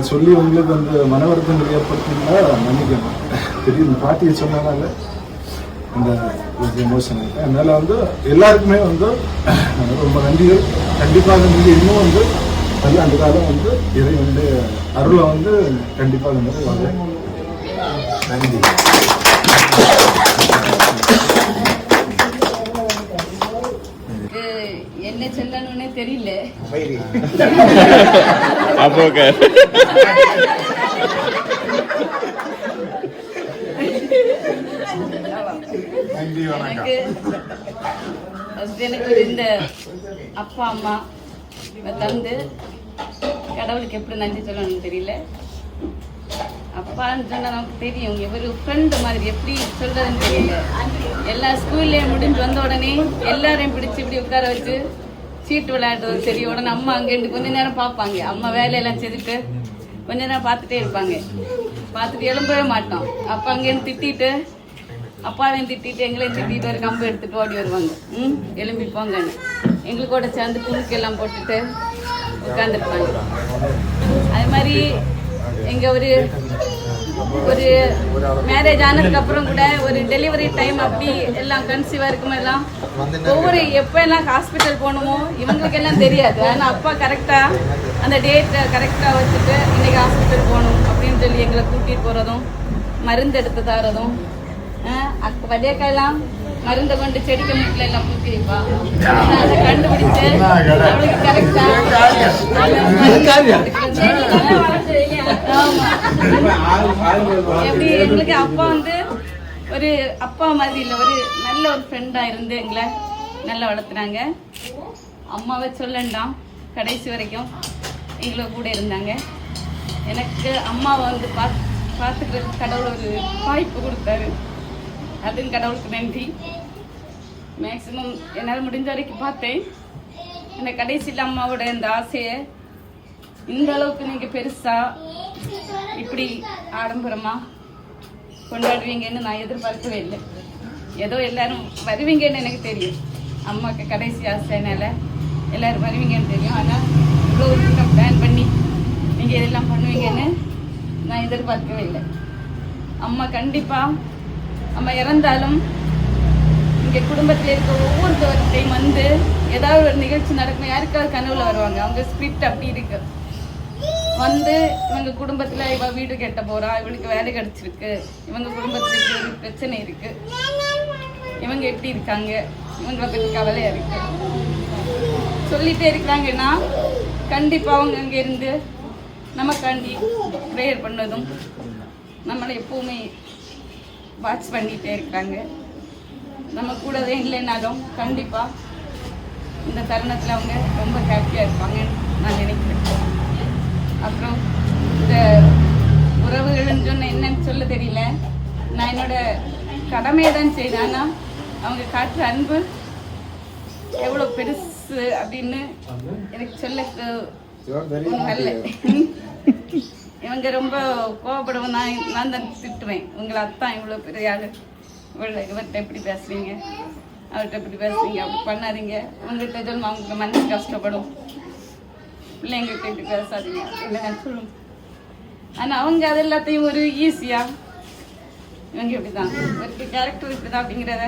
சொல்லி உங்களுக்கு வந்து மன வருத்தங்கள் ஏற்படுத்தினா மன்னிக்கணும். திடீர்னு பாட்டியை சொன்னதால அந்த எமோஷன். அதனால வந்து எல்லாருக்குமே வந்து ரொம்ப நன்றிகள். கண்டிப்பாக நீங்க இன்னும் வந்து பல்லாண்டு காலம் வந்து இதை வந்து அருளை வந்து கண்டிப்பாக வந்து வாங்க. நன்றி. என்ன சொல்லணும்னே தெரியல. அப்போ எனக்கு இந்த அப்பா அம்மா தந்து கடவுளுக்கு எப்படி நன்றி சொல்லணும்னு தெரியல. அப்பான்னு சொன்னா நமக்கு தெரியும், இவர் ஃப்ரெண்டு மாதிரி எப்படி சொல்றதுன்னு தெரியல. எல்லா ஸ்கூல்லையும் முடிஞ்சு வந்த உடனே எல்லாரையும் பிடிச்சி இப்படி உட்கார வச்சு சீட்டு விளையாடுறது சரி. உடனே அம்மா அங்கேருந்து கொஞ்ச நேரம் பார்ப்பாங்க. அம்மா வேலையெல்லாம் செய்துட்டு கொஞ்ச நேரம் பார்த்துட்டே இருப்பாங்க. பார்த்துட்டு எழும்பவே மாட்டோம். அப்பா அங்கேருந்து திட்டிட்டு அப்பாவையும் திட்டிட்டு எங்களையும் திட்டிட்டு ஒரு கம்பு எடுத்துட்டு ஓடி வருவாங்க. எழும்பிப்பாங்கன்னு எங்களுக்கூட சேர்ந்து குமுக்கெல்லாம் போட்டுட்டு உட்காந்துருப்பாங்க. அது மாதிரி எங்க ஒரு மேரேஜ் ஆனதுக்கு அப்புறம் கூட ஒரு டெலிவரி டைம் அப்படி எல்லாம் கன்சீவா இருக்கும் எல்லாம் ஒவ்வொரு எப்ப எல்லாம் ஹாஸ்பிட்டல் போகணுமோ இவங்களுக்கு எல்லாம் தெரியாது. ஆனா அப்பா கரெக்டா அந்த டேட்டை கரெக்டா வச்சுட்டு இன்னைக்கு ஹாஸ்பிட்டல் போகணும் அப்படின்னு சொல்லி எங்களை கூட்டிட்டு போறதும் மருந்து எடுத்து தரதும் வடியக்காயெல்லாம் மருந்தை கொண்டு செடிக்க முட்டில எல்லாம் பூட்டி வைப்பா. அதை கண்டுபிடிச்சு அவளுக்கு கரெக்டா எப்படி எங்களுக்கு அப்பா வந்து ஒரு அப்பா மாதிரி இல்லை, ஒரு நல்ல ஒரு ஃப்ரெண்டா இருந்து எங்களை நல்லா வளர்த்துனாங்க. அம்மாவை சொல்லண்டாம், கடைசி வரைக்கும் எங்களை கூட இருந்தாங்க. எனக்கு அம்மாவை வந்து பார்த்துக்கிறதுக்கு கடவுள் ஒரு வாய்ப்பு கொடுத்தாரு. அதுவும் கடவுளுக்கு நன்றி. மேக்சிமம் என்னால் முடிஞ்ச வரைக்கும் பார்த்தேன். எனக்கு கடைசியில் அம்மாவோட இந்த ஆசையை இந்த அளவுக்கு நீங்கள் பெருசாக இப்படி ஆடம்பரமாக கொண்டாடுவீங்கன்னு நான் எதிர்பார்க்கவே இல்லை. ஏதோ எல்லாரும் வருவீங்கன்னு எனக்கு தெரியும். அம்மாவுக்கு கடைசி ஆசைனால எல்லோரும் வருவீங்கன்னு தெரியும். ஆனால் இவ்வளோ தூரம் பிளான் பண்ணி நீங்கள் இதெல்லாம் பண்ணுவீங்கன்னு நான் எதிர்பார்க்கவே இல்லை. அம்மா கண்டிப்பாக அம்மா இறந்தாலும் இங்கே குடும்பத்தில் இருக்க ஒவ்வொருத்தவர்கிட்டையும் வந்து ஏதாவது ஒரு நிகழ்ச்சி நடக்கும், யாருக்காவது கனவுல வருவாங்க. அவங்க ஸ்கிரிப்ட் அப்படி இருக்கு. வந்து இவங்க குடும்பத்தில் இவ வீடு கட்ட போறா, இவளுக்கு வேலை கிடைச்சிருக்கு, இவங்க குடும்பத்தில் இப்படி ஒரு பிரச்சனை இருக்கு, இவங்க எப்படி இருக்காங்க, இவங்களை பற்றி கவலையா இருக்கு சொல்லிட்டே இருக்கிறாங்கன்னா கண்டிப்பாக அவங்க அங்கே இருந்து நமக்காண்டி ப்ரேயர் பண்ணதும் நம்மளை எப்பவுமே வாட்ச் பண்ணிகிட்டே இருக்கிறாங்க. நம்ம கூடவே இல்லைனாலும் கண்டிப்பாக இந்த தருணத்தில் அவங்க ரொம்ப ஹாப்பியாக இருப்பாங்கன்னு நான் நினைக்கிறேன். அப்புறம் இந்த உறவுகள்னு சொன்ன என்னன்னு சொல்ல தெரியல. நான் என்னோட கடமையை தான் செய்தேன். ஆனால் அவங்க காட்டுற அன்பு எவ்வளோ பெருசு அப்படின்னு எனக்கு சொல்ல வரல. இவங்க ரொம்ப கோவப்படுவேன். நான் தான் திட்டுவேன், உங்களை அத்தான் இவ்வளோ பெரிய ஆள், இவர்கிட்ட எப்படி பேசுறீங்க, அவர்கிட்ட எப்படி பேசுறீங்க, அப்படி பண்ணாதீங்க, உங்கள்கிட்ட சொல்லும் அவங்களுக்கு மனசு கஷ்டப்படும், பிள்ளைங்கள்ட்ட இப்படி பேசாதீங்க இல்லை நான் சொல்லுவேன். ஆனால் அவங்க அது எல்லாத்தையும் ஒரு ஈஸியாக இவங்க இப்படி தான் இவருக்கு கேரக்டர் இப்படி தான் அப்படிங்கிறத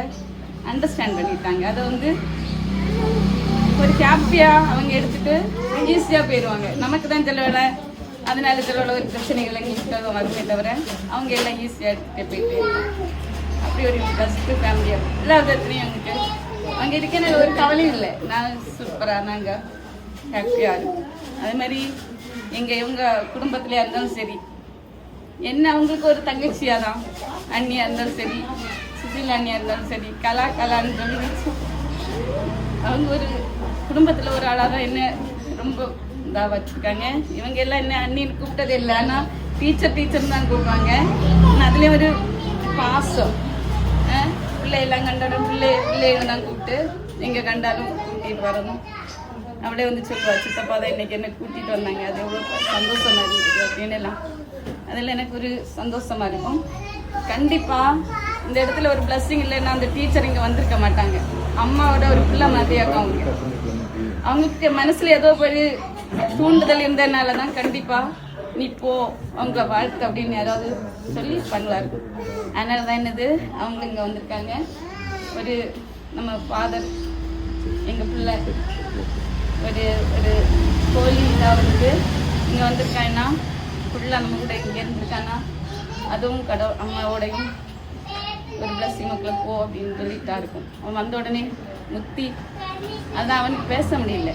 அண்டர்ஸ்டாண்ட் பண்ணிட்டாங்க. அதை வந்து ஒரு ஹாப்பியாக அவங்க எடுத்துட்டு ஈஸியாக போயிடுவாங்க. நமக்கு தான் சில வேலை, அதனால சில வேலை ஒரு பிரச்சனைகள் எங்களுக்கு வருமே தவிர அவங்க எல்லாம் ஈஸியாக எடுத்துகிட்டு போயிட்டு அப்படி ஒரு பெஸ்ட்டு ஃபேமிலியாக எல்லா விதத்துலையும் அவங்களுக்கு அங்கே இருக்க ஒரு கவலையும் இல்லை. நான் சூப்பராக நாங்கள் ஹாப்பியாக இருக்கும். அது மாதிரி இவங்க குடும்பத்துலேயா இருந்தாலும் சரி, என்ன அவங்களுக்கு ஒரு தங்கச்சியாக தான் அண்ணியாக இருந்தாலும் சரி, சுசிலா அண்ணியாக இருந்தாலும் சரி, கலான்னு சொல்லி அவங்க ஒரு குடும்பத்தில் ஒரு ஆளாக தான் என்ன ரொம்ப இதாக வச்சுருக்காங்க. இவங்க எல்லாம் என்ன அண்ணின்னு கூப்பிட்டதே இல்லை, ஆனால் டீச்சர் தான் கூப்பிடுவாங்க. ஆனால் அதுலேயும் ஒரு பாசம், பிள்ளையெல்லாம் கண்டாலும் பிள்ளைகளை தான் கூப்பிட்டு எங்கே கண்டாலும் கூட்டிகிட்டு வரணும். அப்படியே வந்து சொல்லுவா, சித்தப்பா தான் இன்னைக்கு என்ன கூட்டிகிட்டு வந்தாங்க, அது எவ்வளோ சந்தோஷமாக இருந்தது அப்படின்னு எல்லாம். அதில் எனக்கு ஒரு சந்தோஷமாக இருக்கும். கண்டிப்பாக இந்த இடத்துல ஒரு பிளஸ்ஸிங் இல்லைன்னா அந்த டீச்சர் இங்கே வந்திருக்க மாட்டாங்க. அம்மாவோட ஒரு பிள்ளை மாதிரியாக்கும் அவங்களுக்கு மனசில் ஏதோ ஒரு தூண்டுதல் இருந்ததுனால தான் கண்டிப்பாக நீ போ அவங்க வாழ்த்து அப்படின்னு யாராவது சொல்லி பண்ணுவார். அதனால தான் என்னது அவங்க இங்கே வந்திருக்காங்க. ஒரு நம்ம ஃபாதர் எங்கள் பிள்ளை ஒரு ஒரு கோழி இதாக வந்து இங்கே வந்திருக்காங்கன்னா ஃபுல்லாக நம்ம கூட இங்கே இருந்திருக்காங்கன்னா அதுவும் அம்மாவோடையும் ஒரு பிளஸ்ஸிங் மக்களை போ அப்படின்னு சொல்லிட்டா இருக்கும். அவன் வந்த உடனே முத்தி அதான் அவனுக்கு பேச முடியல.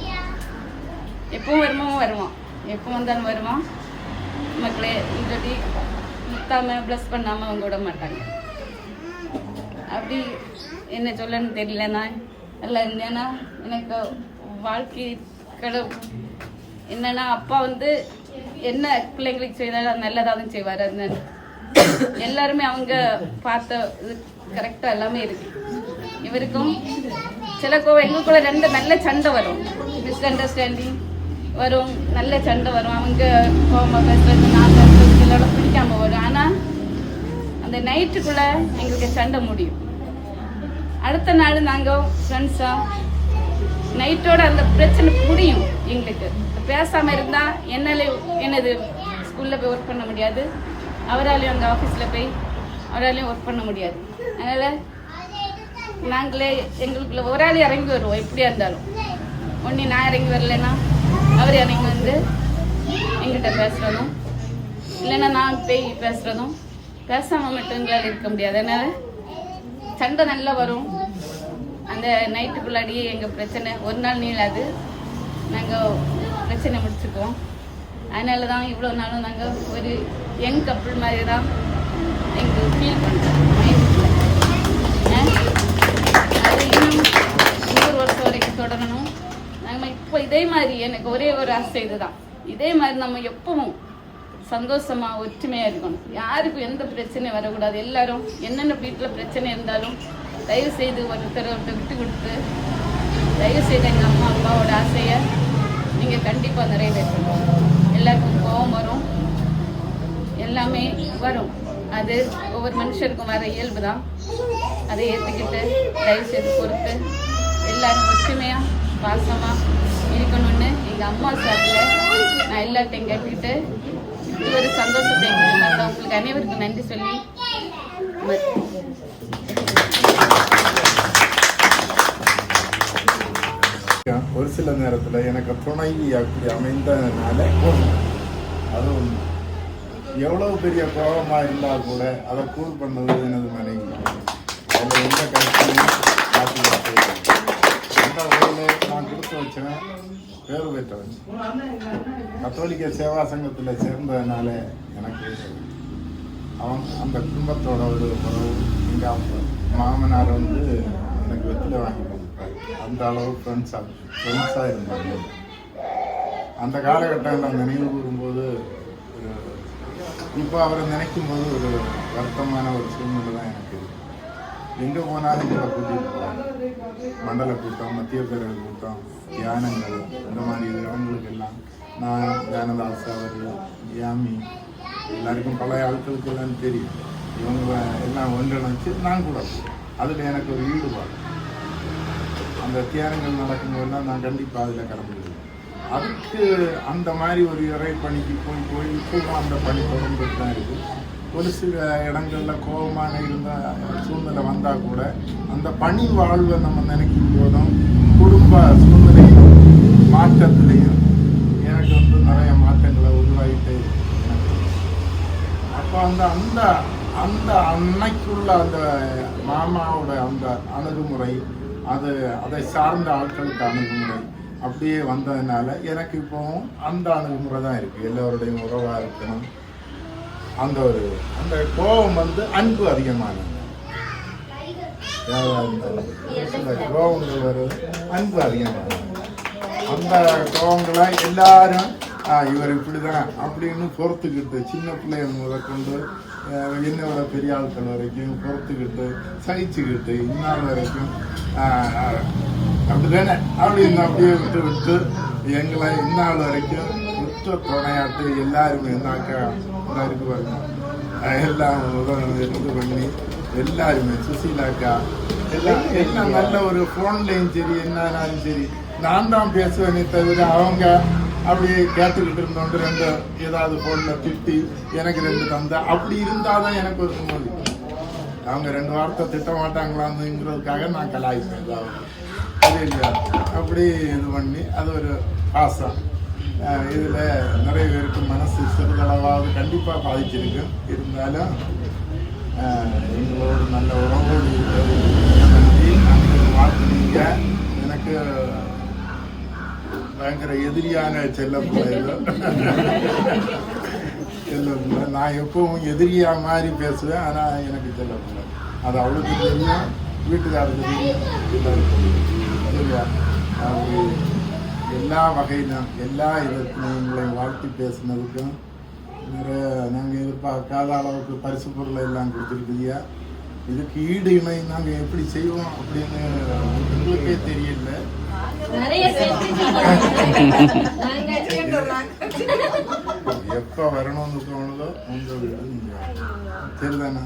எப்பவும் வருவான், எப்போ வந்தாலும் வருவான். மக்களே சொல்லி முத்தாமல் ப்ளஸ் பண்ணாமல் அவங்க விட மாட்டாங்க. அப்படி என்ன சொல்லன்னு தெரியல. நான் நல்லா இருந்தேன்னா எனக்கு வாழ்க்கை என்னன்னா அப்பா வந்து என்ன பிள்ளைங்களுக்கு செய்தாலும் நல்லதாக தான் செய்வார். அது எல்லாருமே அவங்க பார்த்த இது கரெக்டாக எல்லாமே இருக்கு. இவருக்கும் சில எங்களுக்குள்ள ரெண்டு நல்ல சண்டை வரும், மிஸ் அண்டர்ஸ்டாண்டிங் வரும், நல்ல சண்டை வரும். அவங்க கோவமாக பேசுறது, நான் பேசுறது எல்லாரும் பிடிக்காம வரும். ஆனால் அந்த நைட்டுக்குள்ளே எங்களுக்கு சண்டை முடியும். அடுத்த நாள் நாங்கள் ஃப்ரெண்ட்ஸாக நைட்டோட அந்த பிரச்சனை முடியும். எங்களுக்கு பேசாமல் இருந்தால் என்னது ஸ்கூலில் போய் ஒர்க் பண்ண முடியாது, அவராலையும் அங்கே ஆஃபீஸில் போய் அவராலையும் ஒர்க் பண்ண முடியாது. அதனால் நாங்களே எங்களுக்குள்ள ஒரு ஆள் இறங்கி வருவோம். எப்படியா இருந்தாலும் ஒன்று நான் இறங்கி வரலைன்னா அவர் இறங்கி வந்து எங்கிட்ட பேசுகிறதும், இல்லைன்னா நான் போய் பேசுகிறதும், பேசாமல் மட்டும் எங்களால் இருக்க முடியாது. அதனால் சண்டை நல்லா வரும். அந்த நைட்டுக்குள்ளாடியே எங்கள் பிரச்சனை ஒரு நாள் நீளாது, நாங்கள் பிரச்சனை முடிச்சுக்குவோம். அதனால தான் இவ்வளோ நாளும் நாங்கள் ஒரு யங் கப்புள் மாதிரி தான் எங்களுக்கு ஃபீல் பண்ணுறோம். அது இன்னும் 100 வருஷம் வரைக்கும் தொடரணும். நம்ம இப்போ இதே மாதிரி எனக்கு ஒரே ஒரு ஆசை இதுதான், இதே மாதிரி நம்ம எப்பவும் சந்தோஷமாக ஒற்றுமையாக இருக்கணும். யாருக்கும் எந்த பிரச்சனையும் வரக்கூடாது. எல்லாரும் என்னென்ன வீட்டில் பிரச்சனை இருந்தாலும் தயவு செய்து ஒருத்தர் விட்டு கொடுத்து தயவு செய்து எங்கள் அம்மா அப்பாவோட ஆசையை நீங்கள் கண்டிப்பாக நிறைவேற்றணும். எல்லாருக்கும் கோபம் வரும், எல்லாமே வரும். அது ஒவ்வொரு மனுஷருக்கும் வர இயல்பு தான். அதை ஏற்றுக்கிட்டு தயவு செய்து பொறுத்து எல்லாரும் ஒற்றுமையாக பாசமாக இருக்கணும்னு எங்கள் அம்மா சார்பில் நான் எல்லாத்தையும் கேட்டுக்கிட்டு இப்படி ஒரு சந்தோஷத்தை எங்களுக்கு உங்களுக்கு அனைவருக்கும் நன்றி சொல்லி ஒரு சில நேரத்தில் எனக்கு துணை அப்படி அமைந்ததுனால அதுவும் எவ்வளவு பெரிய கோபமாக இருந்தால் கூட அதை கூல் பண்ணது எனது மனைவி. அதில் எந்த கருத்தையும் அந்த வகையில் நான் கொடுத்து வச்சேன். பேர் பெற்றவன் கத்தோலிக்க சேவா சங்கத்தில் சேர்ந்ததுனால எனக்கு அவன் அந்த குடும்பத்தோட ஒரு உறவு. எங்கள் மாமனார் வந்து எனக்கு வெற்றில வாங்கி கொடுத்தார். அந்த அளவு ஃப்ரெண்ட்ஸாக இருந்தாங்க. அந்த காலகட்டங்களில் நினைவு கூறும்போது இப்போ அவரை நினைக்கும் போது ஒரு வருத்தமான ஒரு சூழ்நிலை தான் எனக்கு. எங்கே போனாலும் கூட கூட்டிகிட்டு போவாங்க. மண்டல கூட்டம், மத்திய பேரவை கூட்டம், தியானங்கள், இந்த மாதிரி இடங்களுக்கெல்லாம் நான் ஜானதாஸ் அவர் யாமி எல்லாருக்கும் பழைய ஆட்களுக்கு எல்லாம் தெரியும். இவங்க எல்லாம் ஒன்றிணைச்சு நான் கூட அதில் எனக்கு ஒரு ஈடுபாடு. அந்த தியானங்கள் நடக்கும்போதெல்லாம் நான் கண்டிப்பாக அதில் கலந்துருவேன். அதுக்கு அந்த மாதிரி ஒரு இறை பணிக்கு போய் இப்போவும் அந்த பணி தொடர்ந்துட்டு தான் இருக்குது. ஒரு சில இடங்களில் கோபமான இருந்த சூழ்நிலை வந்தால் கூட அந்த பணி வாழ்வை நம்ம நினைக்கும் போதும் குடும்ப சூழ்நிலை மாற்றத்திலையும் எனக்கு வந்து நிறைய மாற்றங்களை உருவாகிட்டே எனக்கு. அப்போ அந்த அந்த அன்னைக்குள்ள அந்த மாமாவோட அந்த அணுகுமுறை அதை சார்ந்த ஆட்களுக்கு அணுகுமுறை அப்படியே வந்ததுனால எனக்கு இப்போவும் அந்த அணுகுமுறை தான் இருக்குது. எல்லோருடையும் உறவாக இருக்கணும். அந்த கோபம் வந்து அன்பு அதிகமானது. கோபங்கள் வருது அன்பு அதிகமானது. அந்த கோபங்களை எல்லாரும் இவர் இப்படிதான் அப்படின்னு பொறுத்துக்கிட்டு சின்ன பிள்ளைய முதற்கொண்டு என்னோட பெரிய ஆட்கள் வரைக்கும் பொறுத்துக்கிட்டு சகிச்சுக்கிட்டு இந்நாள் வரைக்கும் அப்படிதானே அப்படின்னு அப்படியே விட்டு எங்களை இந்நாள் வரைக்கும் உற்ற துணையாட்டு எல்லாருமே என்னாக்கா இருக்கு பாருங்க எல்லாம் இது பண்ணி எல்லாருமே சுசீலாக்கா எல்லாம் நல்ல ஒரு ஃபோன்லையும் சரி என்னாலும் சரி நான் தான் பேசுவேனே தவிர அவங்க அப்படியே கேட்டுக்கிட்டு இருந்தோண்டு ரெண்டு ஏதாவது ஃபோனில் திட்டி எனக்கு ரெண்டு தந்தா அப்படி இருந்தால் தான் எனக்கு ஒரு நிம்மதி. அவங்க 2 வார்த்தை திட்ட மாட்டாங்களாங்கிறதுக்காக நான் கலாய்ப்பேன். அது இல்லையா அப்படி இது பண்ணி அது ஒரு பாசம். இதில் நிறைய பேருக்கு மனசு சிறிதளவாவது கண்டிப்பாக பாதிச்சிருக்கு. இருந்தாலும் எங்களோடு நல்ல உறவோடு இருக்கிறது வாழ்த்துனீங்க. எனக்கு பயங்கர எதிரியான செல்லப்பிள்ளை. நான் எப்பவும் எதிரியா மாதிரி பேசுவேன். ஆனால் எனக்கு செல்லப்பிள்ளை அது அவளுக்கு தெரியும், வீட்டுக்காரருக்கு தெரியும். சரியா அப்படி எல்லா வகையிலும் எல்லா இதற்கும் எங்களை வாழ்த்தி பேசினதுக்கும் நிறைய நாங்கள் எதிர்பார்க்காத அளவுக்கு பரிசு பொருளை எல்லாம் கொடுத்துருக்கீங்க. இதுக்கு ஈடு இணை நாங்கள் எப்படி செய்வோம் அப்படின்னு உங்களுக்கே தெரியல. எப்போ வரணும்னு தோணுதோ உங்க வீடு நீங்க சரிதானே.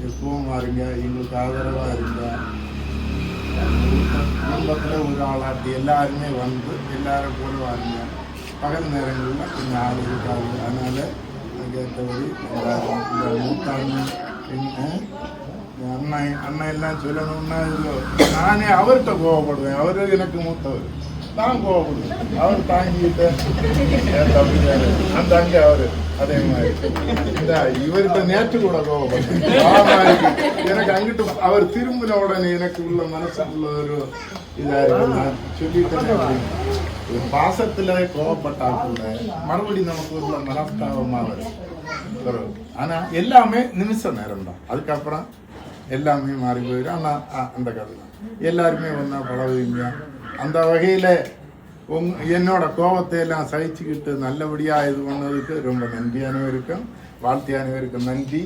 எப்பவும் வாருங்க, எங்களுக்கு ஆதரவா இருங்க. குடும்பத்தில் ஒரு ஆளாட்டி எல்லாருமே வந்து எல்லாரும் கூட வாருங்க. பகல் நேரங்களில் கொஞ்சம் ஆள் இருக்காது. அதனால கேட்டபடி இந்த மூத்தாண்டு அண்ணன் எல்லாம் சொல்லணும்னா நானே அவர்கிட்ட கோவப்படுவேன். அவரு எனக்கு மூத்தவர், நான் கோவப்படுவேன். அவர் தாங்கிட்டு அந்த அங்கே அவரு அதே மாதிரி இந்த இவர்கிட்ட நேற்று கூட கோவப்படுவேன். எனக்கு அங்கிட்டு அவர் திரும்பின உடனே எனக்கு உள்ள மனசுக்குள்ள ஒரு இதா இருக்கு. நான் சொல்லிட்டேன் ஒரு பாசத்துல கோவப்பட்டா கூட மறுபடியும் நமக்கு உள்ள மனஸ்தாபமா வரும். ஆனா எல்லாமே நிமிஷ நேரம் தான். அதுக்கப்புறம் எல்லாமே மாறி போயிடும். ஆனால் அந்த கதை தான் எல்லாருமே ஒன்றா பழகுவீங்க. அந்த வகையில் என்னோட கோபத்தை எல்லாம் சகிச்சுக்கிட்டு நல்லபடியாக இது பண்ணதுக்கு ரொம்ப நன்றி. அனைவருக்கும் வாழ்த்தி அனைவருக்கும் நன்றி.